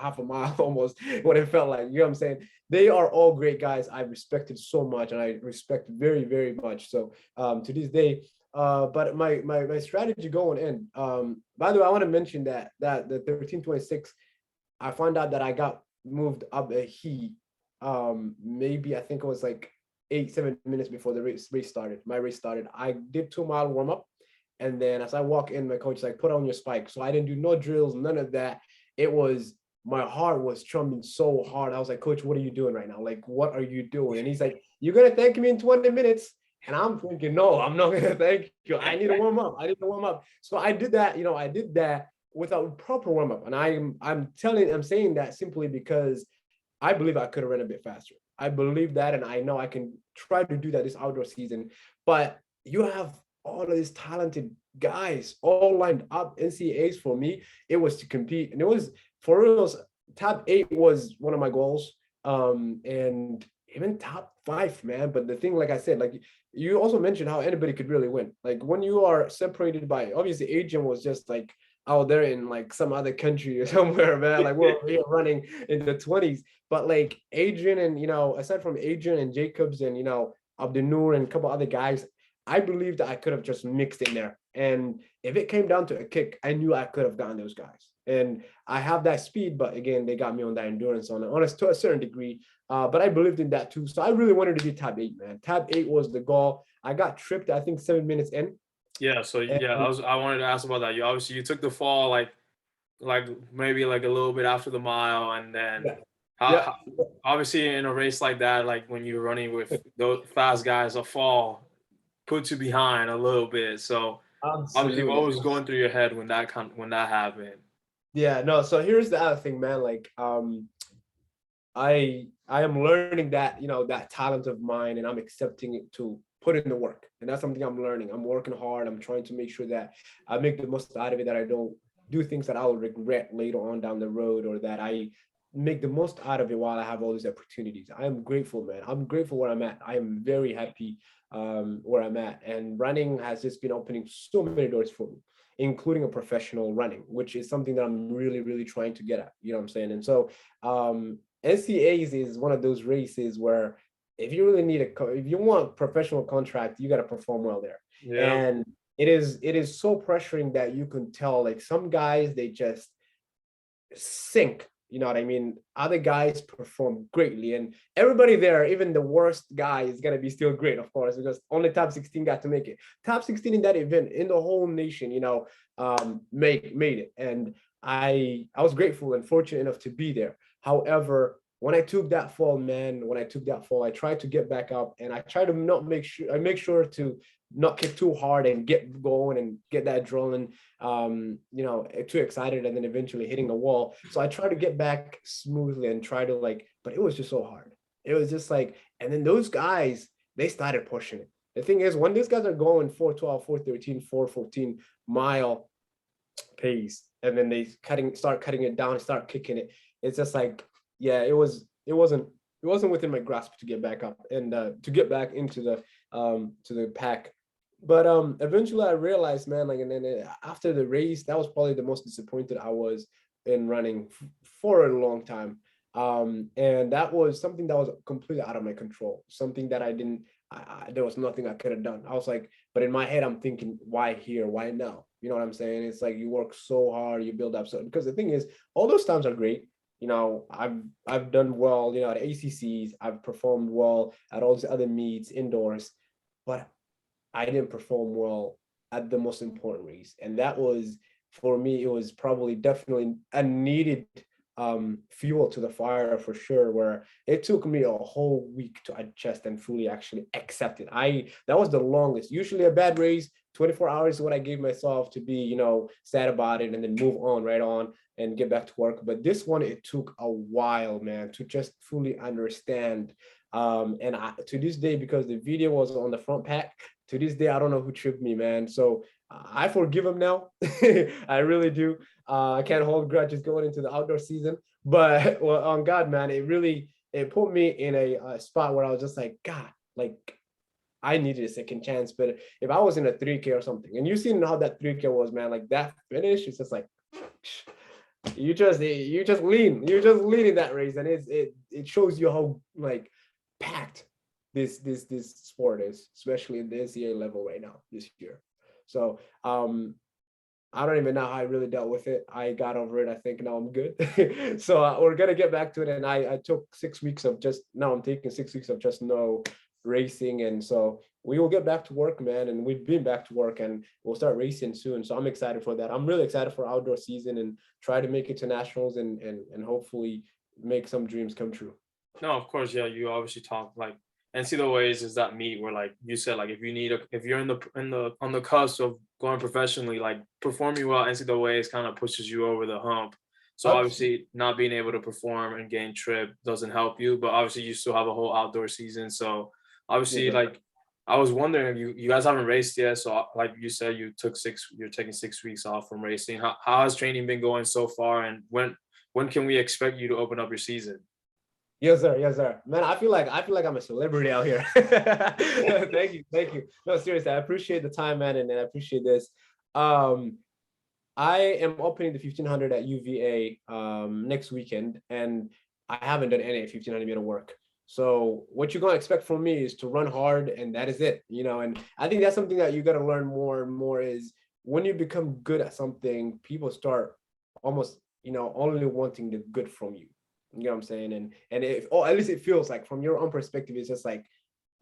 half a mile almost what it felt like. You know what I'm saying? They are all great guys. I respected so much and I respect very, very much. So to this day, but my strategy going in. By the way, I want to mention that the 13:26, I found out that I got moved up a heat. Maybe I think it was like 7 minutes before the race started. My race started. I did 2 mile warm up. And then as I walk in, my coach is like, put on your spike. So I didn't do no drills, none of that. It was, my heart was drumming so hard. I was like, coach, what are you doing right now? Like, what are you doing? And he's like, you're going to thank me in 20 minutes. And I'm thinking, no, I'm not going to thank you. I need to warm up. I need to warm up. So I did that, I did that without proper warm up. And I'm saying that simply because I believe I could have run a bit faster. I believe that, and I know I can try to do that this outdoor season. But you have all of these talented guys all lined up. NCAAs for me, it was to compete, and it was for real. Top 8 was one of my goals, and even top 5, man. But the thing, like I said, like you also mentioned how anybody could really win. Like when you are separated by, obviously, Adrian was just like out there in like some other country or somewhere, man. Like we're here running in the 20s. But like Adrian and, aside from Adrian and Jacobs and, Abdinur and a couple other guys, I believe that I could have just mixed in there. And if it came down to a kick, I knew I could have gotten those guys. And I have that speed, but again, they got me on that endurance on it, to a certain degree. But I believed in that too. So I really wanted to be top 8, man. Top 8 was the goal. I got tripped, I think, 7 minutes in. Yeah. So yeah, And I wanted to ask about that. You obviously you took the fall like maybe like a little bit after the mile, and then yeah, yeah, how obviously in a race like that, like when you're running with those fast guys, a fall puts you behind a little bit. So obviously, what absolutely. was going through your head when when that happened? Yeah, no. So here's the other thing, man. Like, I am learning that, that talent of mine, and I'm accepting it to put in the work. And that's something I'm learning. I'm working hard. I'm trying to make sure that I make the most out of it, that I don't do things that I'll regret later on down the road, or that I make the most out of it while I have all these opportunities. I am grateful, man. I'm grateful where I'm at. I am very happy where I'm at. And running has just been opening so many doors for me, including a professional running, which is something that I'm really, really trying to get at. You know what I'm saying? And so NCAAs is one of those races where if you really need if you want professional contract, you got to perform well there. Yeah. And it is so pressuring that you can tell, like, some guys, they just sink. You know what I mean? Other guys perform greatly, and everybody there, even the worst guy, is gonna be still great, of course, because only top 16 got to make it. Top 16 in that event, in the whole nation, made it, and I was grateful and fortunate enough to be there. However, when I took that fall, man, when I took that fall, I tried to get back up, and I try to not make sure I make sure to not kick too hard and get going and get that adrenaline too excited, and then eventually hitting a wall. So I try to get back smoothly and try to, like, but it was just so hard. It was just like, and then those guys, they started pushing it. The thing is, when these guys are going 4:12, 4:13, 4:14 mile pace, and then they start cutting it down, start kicking it, it's just like, yeah, it wasn't within my grasp to get back up and to get back into the pack. But eventually I realized, man, like, and then after the race, that was probably the most disappointed I was in running for a long time. And that was something that was completely out of my control, something that I didn't there was nothing I could have done. I was like, but in my head I'm thinking, why here, why now? You know what I'm saying? It's like, you work so hard, you build up, so because the thing is, all those times are great. I've done well, at ACCs. I've performed well at all these other meets indoors, but I didn't perform well at the most important race. And that was, for me, it was probably definitely a needed fuel to the fire, for sure, where it took me a whole week to adjust and fully actually accept it. That was the longest. Usually a bad race, 24 hours is what I gave myself to be, sad about it and then move on, right on, and get back to work. But this one, it took a while, man, to just fully understand. And to this day, because the video was on the front pack, to this day, I don't know who tripped me, man. So I forgive him now. I really do. I can't hold grudges going into the outdoor season. But well, on God, man, it put me in a spot where I was just like, God, like, I needed a second chance. But if I was in a 3K or something, and you seen how that 3K was, man, like that finish, it's just like, you just lean in that race, and it shows you how, like, packed this sport is, especially in the NCAA level right now this year. So I don't even know how I really dealt with it. I got over it. I think now I'm good. So we're gonna get back to it. And I took 6 weeks of just now. I'm taking 6 weeks of just no racing, and so we will get back to work, man. And we've been back to work, and we'll start racing soon. So I'm excited for that. I'm really excited for outdoor season and try to make it to nationals and hopefully make some dreams come true. No, of course, yeah. You obviously talk like NCAAs is that meet where like you said like if you're in the on the cusp of going professionally, like performing well, NCAAs kind of pushes you over the hump. So Absolutely. obviously not being able to perform and gain trip doesn't help you, but obviously you still have a whole outdoor season. So Yes, obviously sir. like I was wondering you guys haven't raced yet. So like you said you're taking 6 weeks off from racing. How has training been going so far, and when can we expect you to open up your season? Yes, sir. Yes, sir. Man, I feel like I'm a celebrity out here. Thank you. Thank you. No, seriously, I appreciate the time, man, and I appreciate this. Um, I am opening the 1500 at UVA next weekend, and I haven't done any 1500 meter work. So what you're gonna expect from me is to run hard, and that is it. And I think that's something that you got to learn more and more is when you become good at something, people start almost only wanting the good from you. You know what I'm saying? And if, or at least it feels like from your own perspective, it's just like,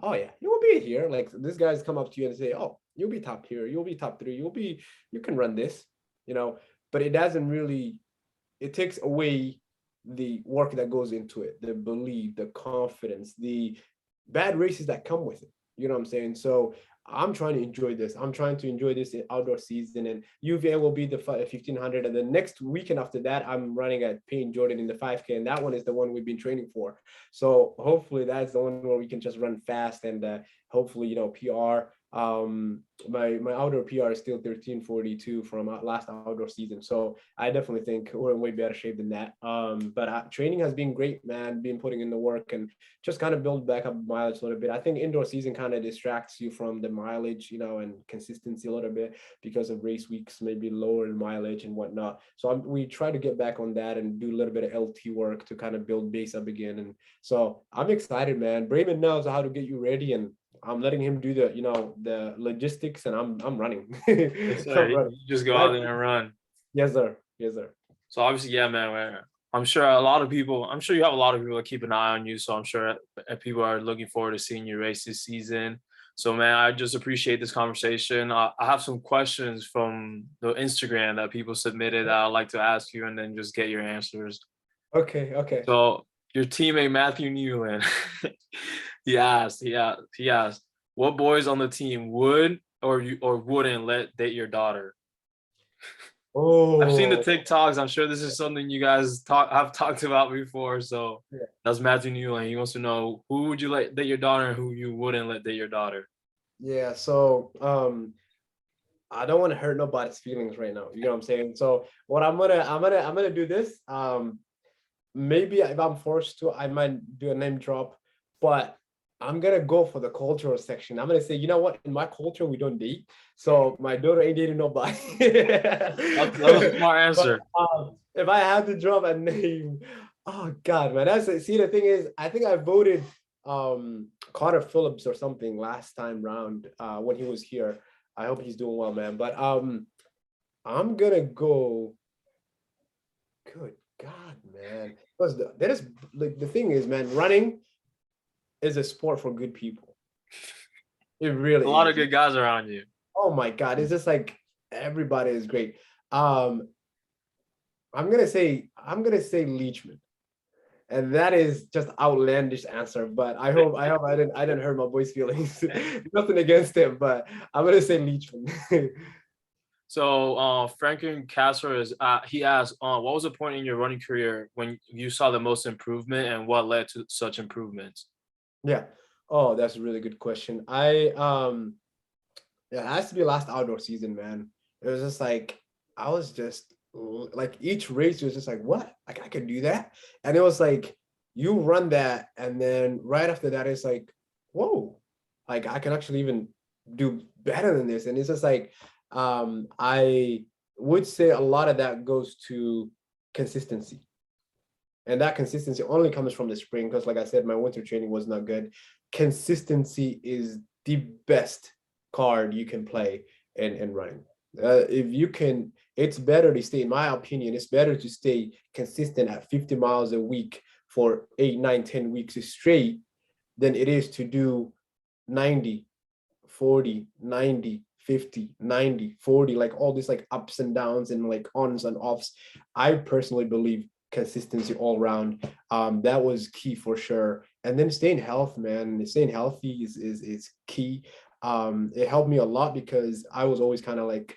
Oh yeah, you will be here. Like these guys come up to you and say, "Oh, you'll be top here. You'll be top three. You can run this," you know. But it doesn't really. It takes away the work that goes into it, the belief, the confidence, the bad races that come with it. You know what I'm saying? So I'm trying to enjoy this. I'm trying to enjoy this outdoor season, and UVA will be the 1500, and the next weekend after that, I'm running at Payne Jordan in the 5K, and that one is the one we've been training for. So hopefully that's the one where we can just run fast and hopefully PR. My outdoor PR is still 13:42 from last outdoor season, so I definitely think we're in way better shape than that. But training has been great, man. Been putting in the work and just kind of build back up mileage a little bit. I think indoor season kind of distracts you from the mileage, and consistency a little bit because of race weeks, maybe lower in mileage and whatnot. So we try to get back on that and do a little bit of LT work to kind of build base up again. And so I'm excited, man. Brayman knows how to get you ready, and I'm letting him do the logistics, and I'm running. Yes, sir. I'm You running. just go out there and run. Yes, sir. Yes, sir. So obviously, yeah, man. I'm sure a lot of people. I'm sure you have a lot of people that keep an eye on you. So I'm sure people are looking forward to seeing you race this season. So man, I just appreciate this conversation. I have some questions from the Instagram that people submitted that I'd like to ask you, and then just get your answers. Okay. Okay. So your teammate Matthew Newland, he asked, what boys on the team would or wouldn't let date your daughter? I've seen the Oh, TikToks. I'm sure this is something you guys have talked about before. So yeah. that's Matthew Newland. He wants to know, who would you let date your daughter and who you wouldn't let date your daughter? Yeah. So, I don't want to hurt nobody's feelings right now. You know what I'm saying? So, what I'm gonna do this. Maybe if I'm forced to, I might do a name drop, but I'm gonna go for the cultural section. I'm gonna say, you know what? In my culture, we don't date, so my daughter ain't dating nobody. That was a smart But answer. if I had to drop a name, oh God, man, see, the thing is, I think I voted Carter Phillips or something last time round when he was here. I hope he's doing well, man. But I'm gonna go. Good God, man. Because that is like the thing is, man, running is a sport for good people. It A really lot of is. good guys around you. Oh my God. It's just like everybody is great. Um, I'm gonna say Leachman. And that is just outlandish answer, but I hope I didn't hurt my boy's feelings. Nothing against him, but I'm gonna say Leachman. So Franklin Casser he asked, what was the point in your running career when you saw the most improvement and what led to such improvements? Yeah. Oh, that's a really good question. Yeah, it has to be last outdoor season, man. It was just like I was just like each race was just like, what? Like I could do that. And it was like you run that, and then right after that, it's like, whoa, like I can actually even do better than this. And it's just like I would say a lot of that goes to consistency. And that consistency only comes from the spring because, like I said, my winter training was not good. Consistency is the best card you can play in running. If you can, it's better to stay, in my opinion, it's better to stay consistent at 50 miles a week for 8, 9, 10 weeks straight than it is to do 90, 40, 90, 50, 90, 40, like all these like ups and downs and like ons and offs. I personally believe consistency all around. That was key for sure. And then staying healthy, man. Staying healthy is key. It helped me a lot because I was always kind of like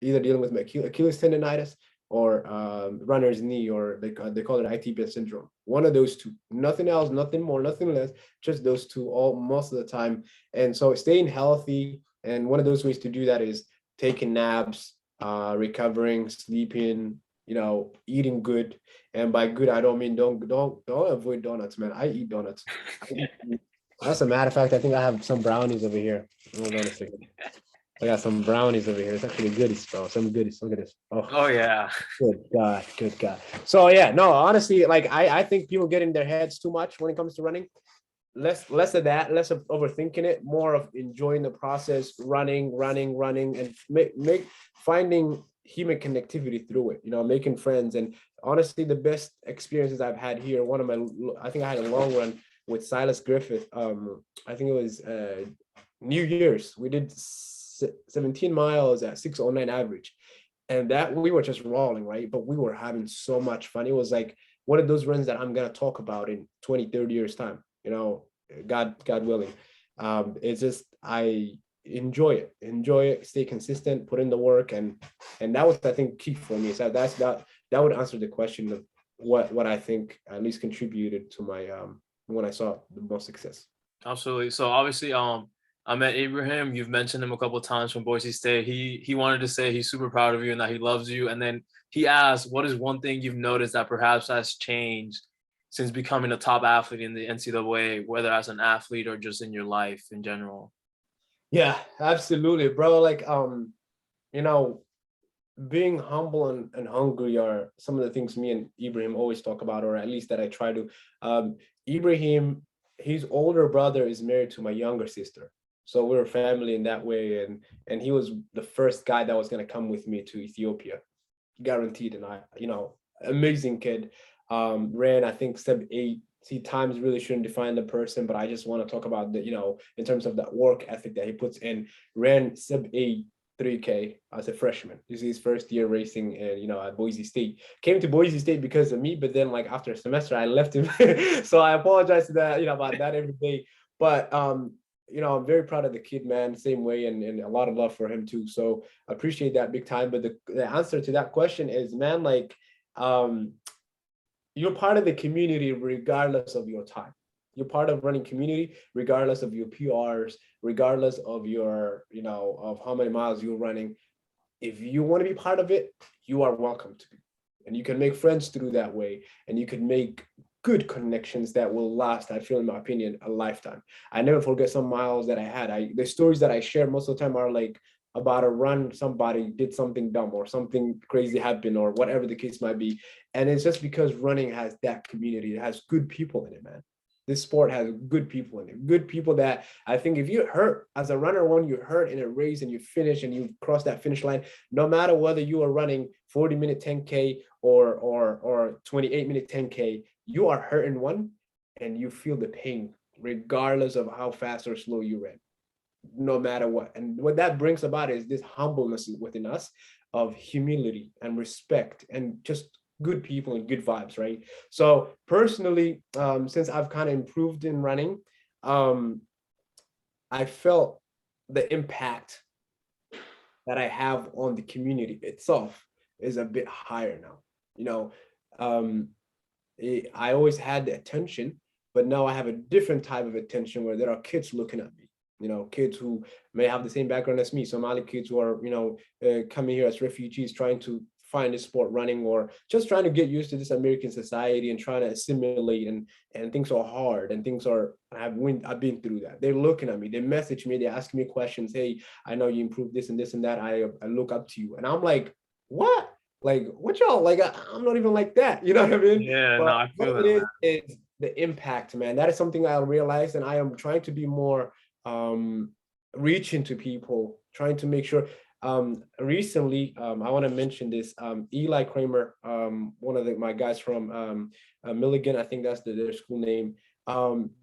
either dealing with my Achilles tendonitis or runner's knee, or they call it ITP syndrome. One of those two, nothing else, nothing more, nothing less, just those two all most of the time. And so staying healthy, and one of those ways to do that is taking naps, recovering, sleeping, eating good. And by good, I don't mean don't avoid donuts, man. I eat donuts. As a matter of fact, I think I have some brownies over here. Hold on a second. I got some brownies over here. It's actually goodies, bro. Some goodies. Look at this. Oh yeah. Good God. Good God. So yeah, no, honestly, like I think people get in their heads too much when it comes to running. Less of that, less of overthinking it, more of enjoying the process, running, and make finding human connectivity through it, making friends. And honestly, the best experiences I've had here, I think I had a long run with Silas Griffith. I think it was New Year's. We did 17 miles at 6:09 average, and that we were just rolling, right? But we were having so much fun. It was like one of those runs that I'm gonna talk about in 20, 30 years time. God willing. It's just I enjoy it, stay consistent, put in the work, and that was, I think, key for me. So that would answer the question of what I think at least contributed to my when I saw the most success. Absolutely. So obviously, I met Ibrahim. You've mentioned him a couple of times from Boise State. He wanted to say he's super proud of you and that he loves you. And then he asked, "What is one thing you've noticed that perhaps has changed since becoming a top athlete in the NCAA, whether as an athlete or just in your life in general?" Yeah, absolutely, bro. Like you know, being humble and hungry are some of the things me and Ibrahim always talk about, or at least that I try to. Ibrahim, his older brother is married to my younger sister, so we're family in that way, and he was the first guy that was gonna come with me to Ethiopia, guaranteed. And amazing kid. Ran, I think, sub 8. See, times really shouldn't define the person, but I just want to talk about the, in terms of that work ethic that he puts in. Ran sub 8 3K as a freshman. This is his first year racing, and at Boise State. Came to Boise State because of me, but then like after a semester, I left him. So I apologize to that, about that every day. But I'm very proud of the kid, man. Same way, and a lot of love for him too. So I appreciate that big time. But the answer to that question is, man, like you're part of the community regardless of your time. You're part of running community regardless of your PRs, regardless of your, of how many miles you're running. If you want to be part of it, you are welcome to be. And you can make friends through that way. And you can make good connections that will last, I feel, in my opinion, a lifetime. I never forget some miles that I had. The stories that I share most of the time are like about a run, somebody did something dumb or something crazy happened or whatever the case might be. And it's just because running has that community. It has good people in it, man. This sport has good people in it. Good people that I think if you hurt as a runner, when you hurt in a race and you finish and you cross that finish line, no matter whether you are running 40-minute 10K or 28-minute 10K, you are hurting one and you feel the pain regardless of how fast or slow you ran, no matter what. And what that brings about is this humbleness within us of humility and respect and just good people and good vibes, right? So personally, since I've kind of improved in running, I felt the impact that I have on the community itself is a bit higher now. I always had the attention, but now I have a different type of attention where there are kids looking at me. Kids who may have the same background as me, Somali kids who are, coming here as refugees, trying to find a sport running or just trying to get used to this American society and trying to assimilate, and things are hard and things are, I've been through that. They're looking at me, they message me, they ask me questions. Hey, I know you improved this and this and that. I look up to you. And I'm like, what? Like, what y'all, like, I'm not even like that. You know what I mean? Yeah, no, But I feel what that, it man. is the impact, man. That is something I realized, and I am trying to be more reaching to people, trying to make sure. Recently, I want to mention this. Eli Kramer, one of my guys from Milligan, I think that's their school name.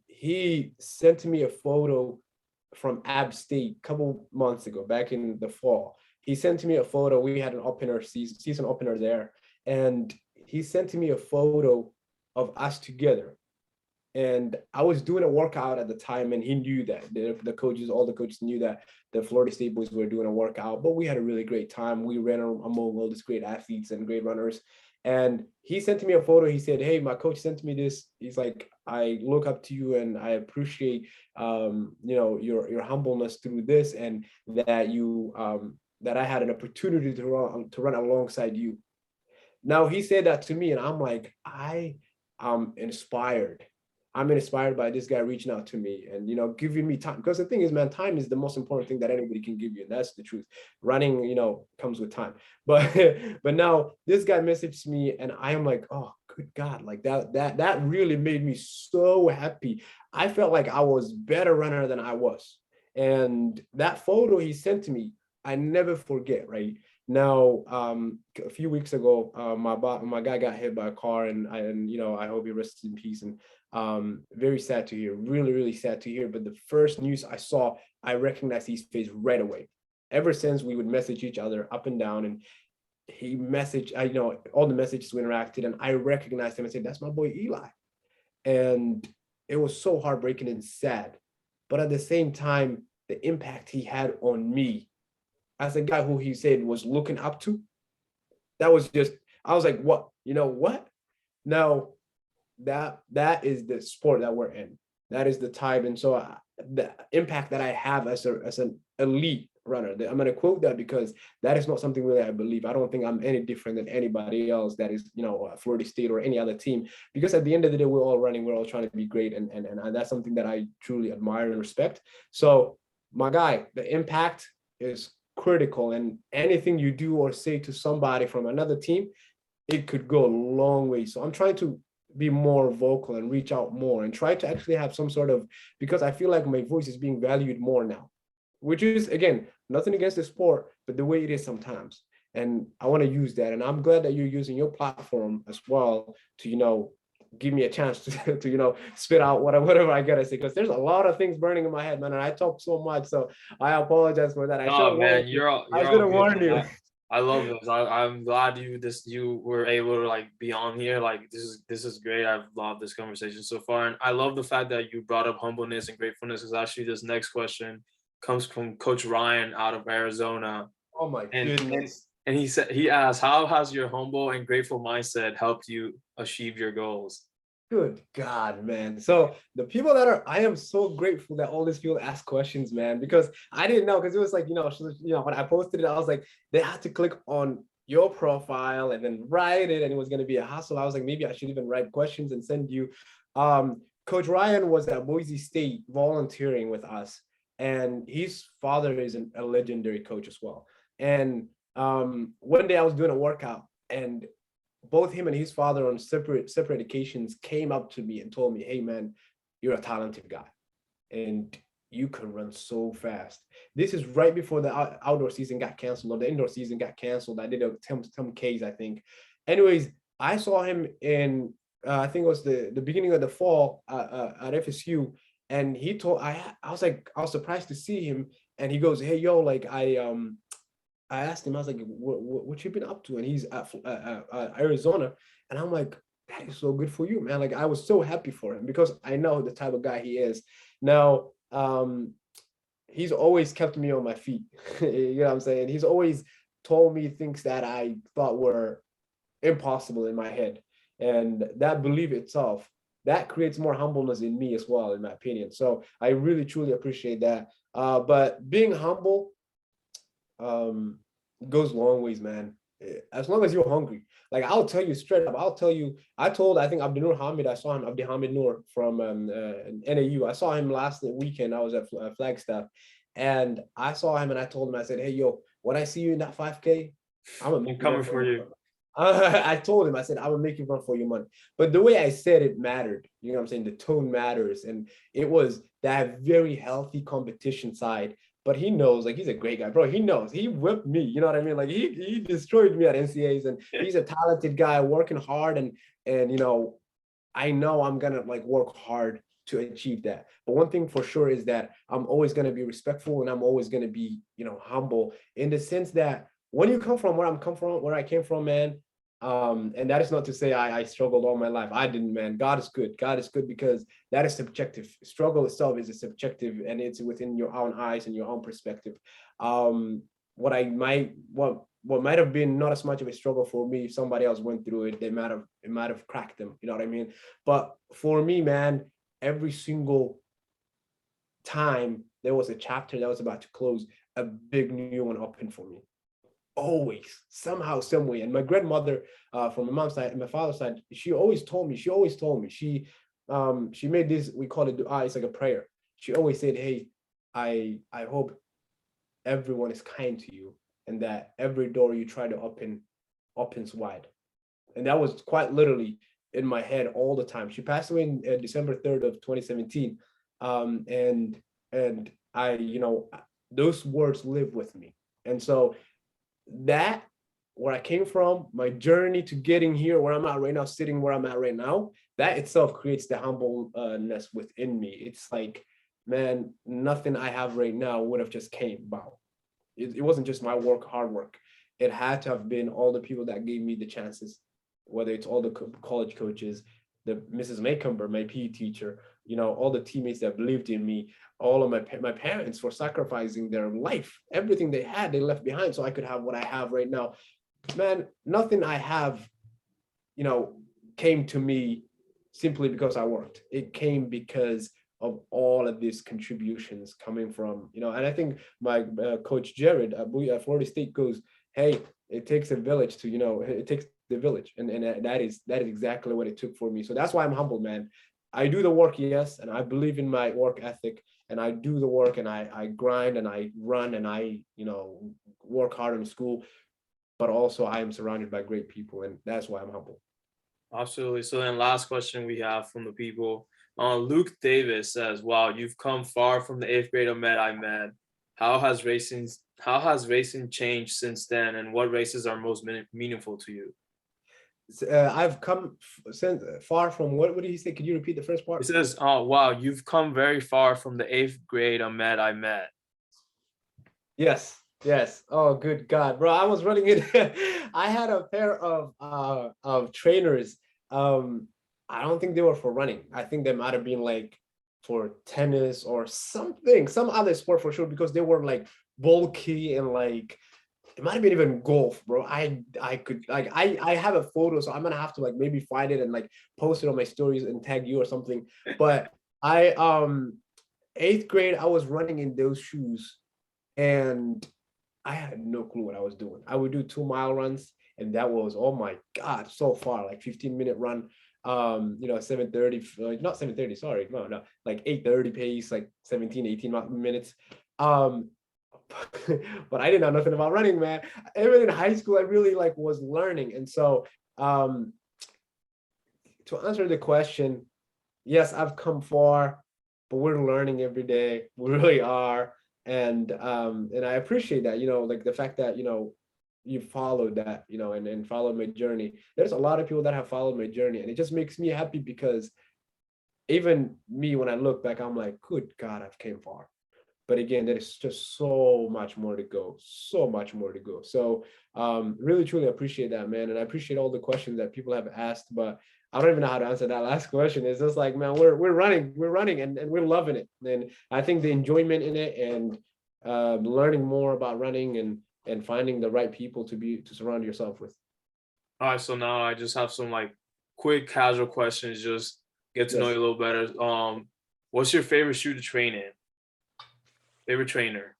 He sent me a photo from App State a couple months ago, back in the fall. He sent me a photo. We had an opener season opener there, and he sent me a photo of us together. And I was doing a workout at the time, and he knew that all the coaches knew that the Florida State boys were doing a workout. But we had a really great time. We ran among all these great athletes and great runners. And he sent me a photo. He said, "Hey, my coach sent me this. He's like, I look up to you, and I appreciate, your humbleness through this, and that that I had an opportunity to run alongside you." Now he said that to me, and I'm like, I am inspired. I'm inspired by this guy reaching out to me and giving me time. Because the thing is, man, time is the most important thing that anybody can give you, and that's the truth. Running, comes with time. But but now this guy messaged me, and I am like, oh, good God, like that really made me so happy. I felt like I was better runner than I was, and that photo he sent to me, I never forget, right? Now, a few weeks ago, my guy got hit by a car, and I hope he rests in peace. And very sad to hear, really, really sad to hear. But the first news I saw, I recognized his face right away. Ever since, we would message each other up and down, and he messaged, all the messages we interacted, and I recognized him and said, "That's my boy Eli." And it was so heartbreaking and sad. But at the same time, the impact he had on me as a guy who he said was looking up to, that was just, I was like, what? You know what? Now, that is the sport that we're in. That is the type. And so the impact that I have as an elite runner, I'm going to quote that because that is not something really I believe. I don't think I'm any different than anybody else that is, Florida State or any other team, because at the end of the day, we're all running, we're all trying to be great. And that's something that I truly admire and respect. So my guy, the impact is critical, and anything you do or say to somebody from another team, it could go a long way. So I'm trying to be more vocal and reach out more and try to actually have some sort of, because I feel like my voice is being valued more now, which is, again, nothing against the sport, but the way it is sometimes. And I want to use that. And I'm glad that you're using your platform as well to, give me a chance to spit out whatever I gotta say, because there's a lot of things burning in my head, man, and I talk so much, so I apologize for that. I should No, have warned man, you. I you're should all have good, warned man. you. I love this. I'm glad you were able to like be on here. Like this is great. I've loved this conversation so far, and I love the fact that you brought up humbleness and gratefulness. Because actually, this next question comes from Coach Ryan out of Arizona, Oh my and and goodness. and he asked, "How has your humble and grateful mindset helped you achieve your goals?" Good God, man. So the people I am so grateful that all these people ask questions, man, because I didn't know, because it was like, when I posted it, I was like, they had to click on your profile and then write it, and it was going to be a hassle. I was like, maybe I should even write questions and send you. Coach Ryan was at Boise State volunteering with us, and his father is a legendary coach as well. And one day I was doing a workout, and both him and his father on separate occasions came up to me and told me, "Hey man, you're a talented guy, and you can run so fast." This is right before the outdoor season got canceled, or the indoor season got canceled. I did a 10Ks, I think. Anyways, I saw him in I think it was the beginning of the fall at FSU, and he told I was like, I was surprised to see him, and he goes, "Hey yo, like I asked him, I was like, what you been up to?" And he's at Arizona. And I'm like, that is so good for you, man. Like, I was so happy for him because I know the type of guy he is. Now, he's always kept me on my feet. You know what I'm saying? He's always told me things that I thought were impossible in my head. And that belief itself, that creates more humbleness in me as well, in my opinion. So I really, truly appreciate that. But being humble, um, goes long ways, man. As long as you're hungry, like I'll tell you straight up, I'll tell you. I think Abdul Hamid. I saw him, Abdul Hamid Noor from NAU. I saw him last weekend. I was at Flagstaff, and I saw him, and I told him, I said, "Hey, yo, when I see you in that 5K, I'm gonna I'm make you run coming for for your you. money." I told him, I said, "I will make you run for your money." But the way I said it mattered. You know what I'm saying? The tone matters, and it was that very healthy competition side. But he knows, like, he's a great guy, bro. He knows he whipped me. You know what I mean? Like he destroyed me at NCAAs, and he's a talented guy working hard, and I know I'm gonna like work hard to achieve that. But one thing for sure is that I'm always gonna be respectful, and I'm always gonna be humble, in the sense that when you come from where I came from, man. And that is not to say I struggled all my life. I didn't, man. God is good. God is good, because that is subjective. Struggle itself is a subjective, and it's within your own eyes and your own perspective. What I might what might have been not as much of a struggle for me, if somebody else went through it, it might have cracked them. You know what I mean? But for me, man, every single time there was a chapter that was about to close, a big new one opened for me. Always, somehow, some way. And my grandmother, from my mom's side and my father's side, she always told me. She made this, we call it dua. It's like a prayer. She always said, "Hey, I hope everyone is kind to you, and that every door you try to open opens wide." And that was quite literally in my head all the time. She passed away in December 3rd of 2017. And I, those words live with me. And so that, where I came from, my journey to getting here, where I'm at right now, sitting where I'm at right now, that itself creates the humbleness within me. It's like, man, nothing I have right now would have just came about. It wasn't just my work, hard work. It had to have been all the people that gave me the chances, whether it's all the college coaches, the Mrs. Maycomber, my PE teacher, all the teammates that believed in me, all of my parents for sacrificing their life, everything they had, they left behind so I could have what I have right now. Man, nothing I have, you know, came to me simply because I worked. It came because of all of these contributions coming from, and I think my coach Jared at Florida State goes, hey, it takes a village to, it takes the village. And that is exactly what it took for me. So that's why I'm humbled, man. I do the work, yes, and I believe in my work ethic, and I do the work, and I grind, and I run, and I, work hard in school, but also I am surrounded by great people, and that's why I'm humble. Absolutely. So then last question we have from the people. Luke Davis says, wow, you've come far from the eighth grade Ahmed I met. How has racing changed since then, and what races are most meaningful to you? I've come since far from what did he say? Could you repeat the first It part? says, oh wow, you've come very far from the eighth grade Ahmed I met. Yes, yes. Oh, good God, bro! I was running in. I had a pair of trainers. I don't think they were for running. I think they might have been like for tennis or something, some other sport for sure, because they were like bulky and like it might have been even golf, bro. I could like I have a photo, so I'm gonna have to like maybe find it and like post it on my stories and tag you or something. But I eighth grade, I was running in those shoes and I had no clue what I was doing. I would do 2 mile runs, and that was, oh my God, so far, like 15-minute run. 7:30, like not 7:30, sorry, no, like 8:30 pace, like 17, 18 minutes. Um, but I didn't know nothing about running, man. Even in high school, I really like was learning. And so to answer the question, yes, I've come far, but we're learning every day. We really are. And I appreciate that, like the fact that, you followed that, and followed my journey. There's a lot of people that have followed my journey, and it just makes me happy because even me, when I look back, I'm like, good God, I've came far. But again, there is just so much more to go, so much more to go. So really truly appreciate that, man. And I appreciate all the questions that people have asked, but I don't even know how to answer that last question. It's just like, man, we're running and we're loving it. And I think the enjoyment in it, and learning more about running, and finding the right people to surround yourself with. All right, so now I just have some like quick casual questions, just get to know Yes. you a little better. What's your favorite shoe to train in? Favorite trainer?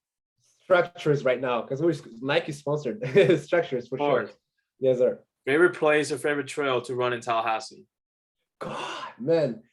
Structures right now, because we're Nike sponsored. Structures for Of sure. course. Yes, sir. Favorite place or favorite trail to run in Tallahassee? God, man.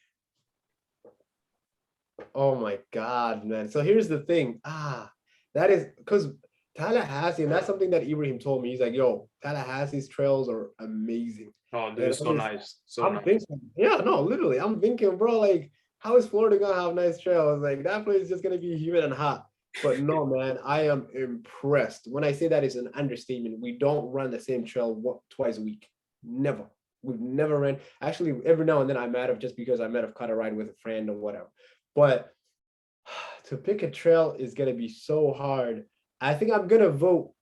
Oh my God, man. So here's the thing. That is because Tallahassee, and that's something that Ibrahim told me. He's like, yo, Tallahassee's trails are amazing. Oh, dude, And it's so nice. So I'm nice. thinking, yeah, no, literally, I'm thinking, bro, like, how is Florida gonna have nice trails? Like, that place is just gonna be humid and hot. But no, man, I am impressed. When I say that, it's an understatement. We don't run the same trail twice a week. Never. We've never ran. Actually, every now and then I might have, just because I might have caught a ride with a friend or whatever. But to pick a trail is gonna be so hard. I think I'm gonna vote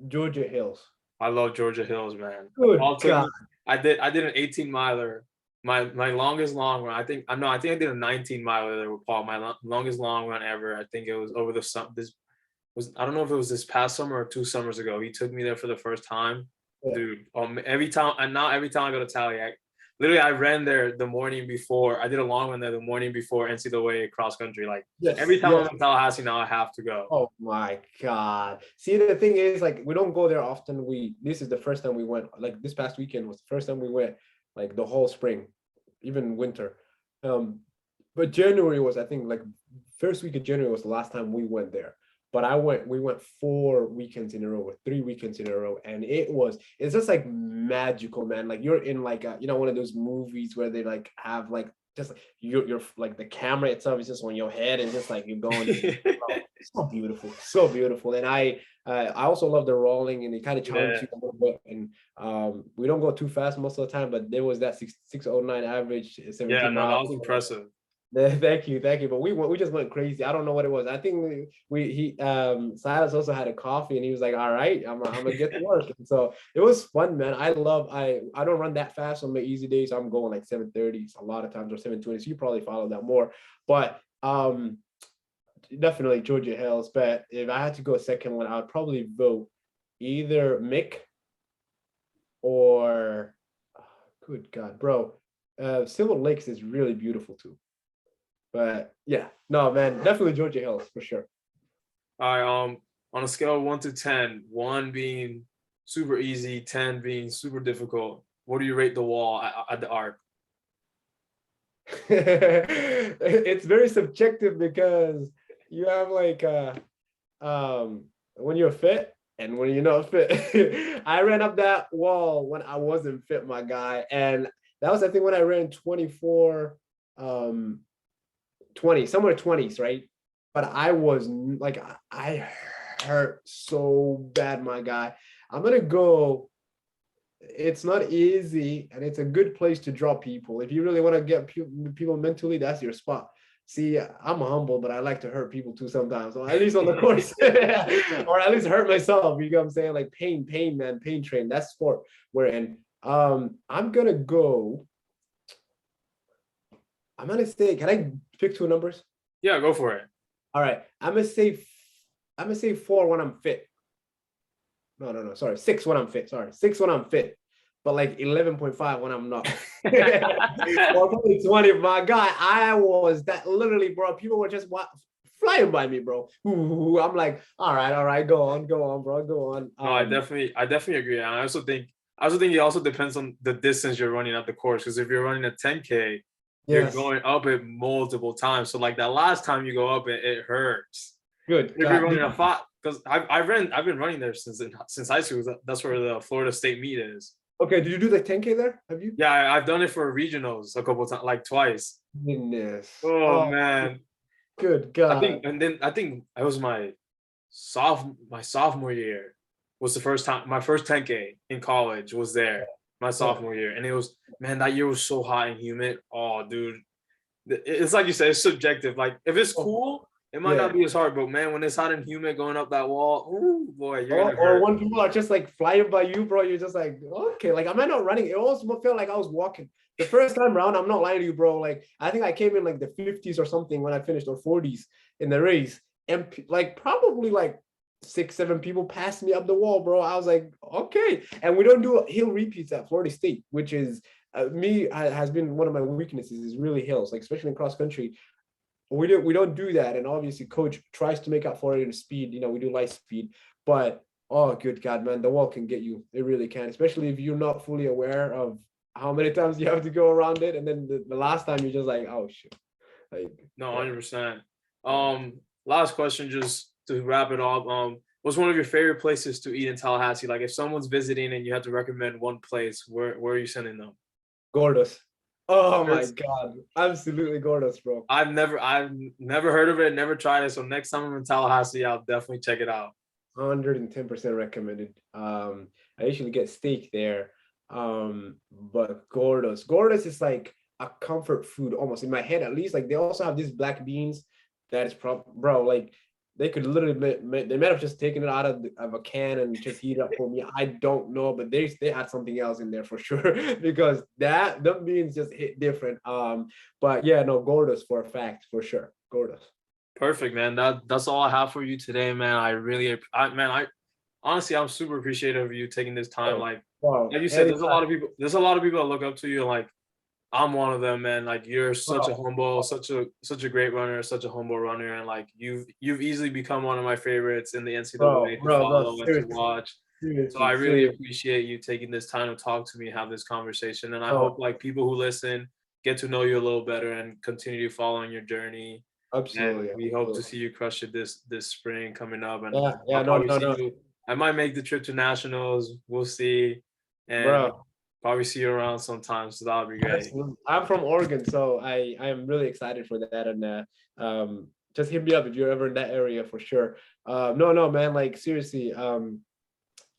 Georgia Hills. I love Georgia Hills, man. Good Paul took God. me. I did an 18 miler. My longest long run. I think I did a 19 miler there with Paul. My longest long run ever. I think it was over the summer. This was, I don't know if it was this past summer or 2 summers ago. He took me there for the first time, Yeah. dude. Every time, and now every time I go to Tally, literally I ran there the morning before. I did a long run there the morning before NCAA cross country. Like Yes, every time I'm yes. in Tallahassee now, I have to go. Oh my God. See, the thing is, like, we don't go there often. This is the first time we went. Like, this past weekend was the first time we went, like, the whole spring, even winter. But January was, I think, like, first week of January was the last time we went there. but we went 4 weekends in a row or 3 weekends in a row, and it's just like magical, man. Like you're in like one of those movies where they like have like just like you're like the camera itself is just on your head and just like you're going. So beautiful, so beautiful. And I also love the rolling, and it kind of challenges Yeah. you a little bit. And we don't go too fast most of the time, but there was that 609 average, Yeah, 17 no, that miles. was impressive. Thank you, thank you. But we just went crazy. I don't know what it was. I think he Silas also had a coffee, and he was like, "All right, I'm gonna get to work." And so it was fun, man. I don't run that fast on my easy days. I'm going like 7:30 a lot of times, or 7:20. So you probably follow that more, but definitely Georgia Hills. But if I had to go a second one, I would probably vote either Mick or good God, bro. Silver Lakes is really beautiful too. But yeah, no, man, definitely Georgia Hills for sure. All right, on a scale of 1 to 10, 1 being super easy, 10 being super difficult, what do you rate the wall at the arc? It's very subjective because you have like when you're fit and when you're not fit. I ran up that wall when I wasn't fit, my guy. And that was I think when I ran 24 20, somewhere 20s, right? But I was like, I hurt so bad, my guy. I'm gonna go. It's not easy, and it's a good place to draw people. If you really want to get people mentally, that's your spot. See, I'm humble, but I like to hurt people too sometimes. So at least on the course, or at least hurt myself. You know what I'm saying? Like pain, man, pain train. That's sport we're in. I'm gonna go. I'm gonna say, can I pick 2 numbers? Yeah, go for it. All right. I'm gonna say 4 when I'm fit. No. Sorry, 6 when I'm fit. Sorry, 6 when I'm fit. But like 11.5 when I'm not. Or probably 20. My guy, I was that literally, bro. People were just flying by me, bro. Ooh, I'm like, all right, go on, bro, go on. No, I definitely agree. And I also think it also depends on the distance you're running at the course. Because if you're running a 10K, you're Yes, going up it multiple times. So like that last time you go up it hurts. good. If you're God. running a 5, because I've been running there since high school. That's where the Florida State meet is. Okay, did you do the 10K there? Have you? Yeah, I've done it for regionals a couple times, like twice. Goodness. Oh Oh, man, good I God. think, and then I think it was my sophomore year was the first time my first 10K in college was there my Yeah. sophomore year, and it was, man, that year was so hot and humid. Oh, dude, it's like you said, it's subjective. Like if it's cool, it might Yeah. not be as hard, but man, when it's hot and humid going up that wall, ooh boy, you're gonna Or hurt. when people are just like flying by you, bro, you're just like, okay, like am I not running? It almost felt like I was walking. The first time round, I'm not lying to you, bro. Like I think I came in like the 50s or something when I finished, or 40s in the race, and like probably like 6, 7 people passed me up the wall, bro. I was like, okay. And we don't do hill repeats at Florida State, which is has been one of my weaknesses. Is really hills, like especially in cross country. We don't do that, and obviously coach tries to make up for it in speed. We do light speed, but oh good God, man, the wall can get you. It really can, especially if you're not fully aware of how many times you have to go around it, and then the last time you're just like, oh shit, like No, yeah. 100%. Yeah. Last question, just to wrap it up. What's one of your favorite places to eat in Tallahassee? Like if someone's visiting and you have to recommend one place, where are you sending them? Gordos. Oh my It's, God, absolutely gordos, bro. I've never heard of it, never tried it. So next time I'm in Tallahassee, I'll definitely check it out. 110% recommended. I usually get steak there. But Gordos is like a comfort food almost in my head, at least. Like they also have these black beans that is bro, like they could literally they might have just taken it out of a can and just heat it up for me. I don't know, but they had something else in there for sure because them beans just hit different. But yeah, no, Gordos for a fact, for sure. Gordos. Perfect, man. That's all I have for you today, man. I honestly, I'm super appreciative of you taking this time. Oh, Like wow. you said, Anytime. there's a lot of people that look up to you. And like I'm one of them, man. Like you're such a Wow. humble, such a great runner, such a humble runner, and like you've easily become one of my favorites in the Bro, NCAA to bro, bro, follow and to seriously, watch. So seriously, I really seriously. appreciate you taking this time to talk to me and have this conversation. And I hope Oh, like people who listen get to know you a little better and continue following your journey. And Absolutely. we hope to Absolutely. see you crush it this spring coming up. And Yeah. Yeah. I'll No. probably No. see No. you. I might make the trip to nationals. We'll see. And Bro. probably see you around sometime. So that'll be great. Absolutely. I'm from Oregon, so I am really excited for that. And just hit me up if you're ever in that area for sure. No, no, man. Like seriously.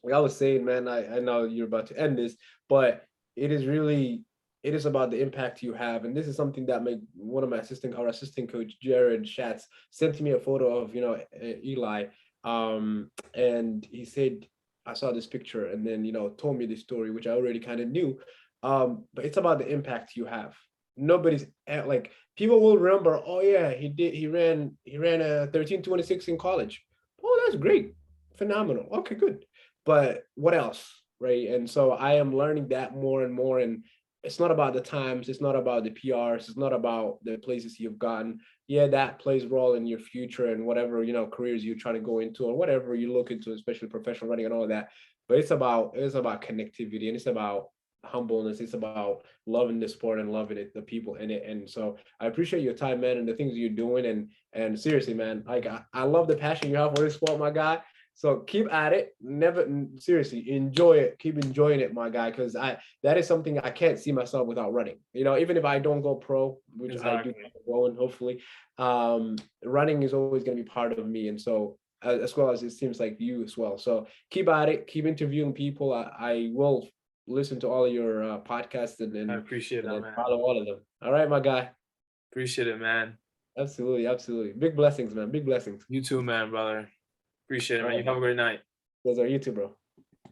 Like I was saying, man, I know you're about to end this, but it is really it is about the impact you have. And this is something that one of my our assistant coach, Jared Schatz, sent me a photo of, Eli. And he said, I saw this picture and then, told me this story, which I already kind of knew. But it's about the impact you have. Nobody's like people will remember, oh yeah, he ran a 13:26 in college. Oh, that's great. Phenomenal. Okay, good, but what else, right? And so I am learning that more and more. And it's not about the times, it's not about the PRs, it's not about the places you've gotten. Yeah, that plays a role in your future and whatever careers you're trying to go into or whatever you look into, especially professional running and all that. But it's about connectivity, and it's about humbleness. It's about loving the sport and loving it, the people in it. And so I appreciate your time, man, and the things you're doing. And seriously, man, like I love the passion you have for this sport, my guy. So keep at it. Never seriously enjoy it. Keep enjoying it, my guy, because that is something I can't see myself without running. Even if I don't go pro, which I do Exactly. going hopefully, running is always going to be part of me. And so as well as it seems like you as well. So keep at it. Keep interviewing people. I will listen to all of your podcasts and I and, appreciate that, and man. follow all of them. All right, my guy. Appreciate it, man. Absolutely, absolutely. Big blessings, man. Big blessings. You too, man, brother. Appreciate it, All man. You right, have a great night. those are you too, bro.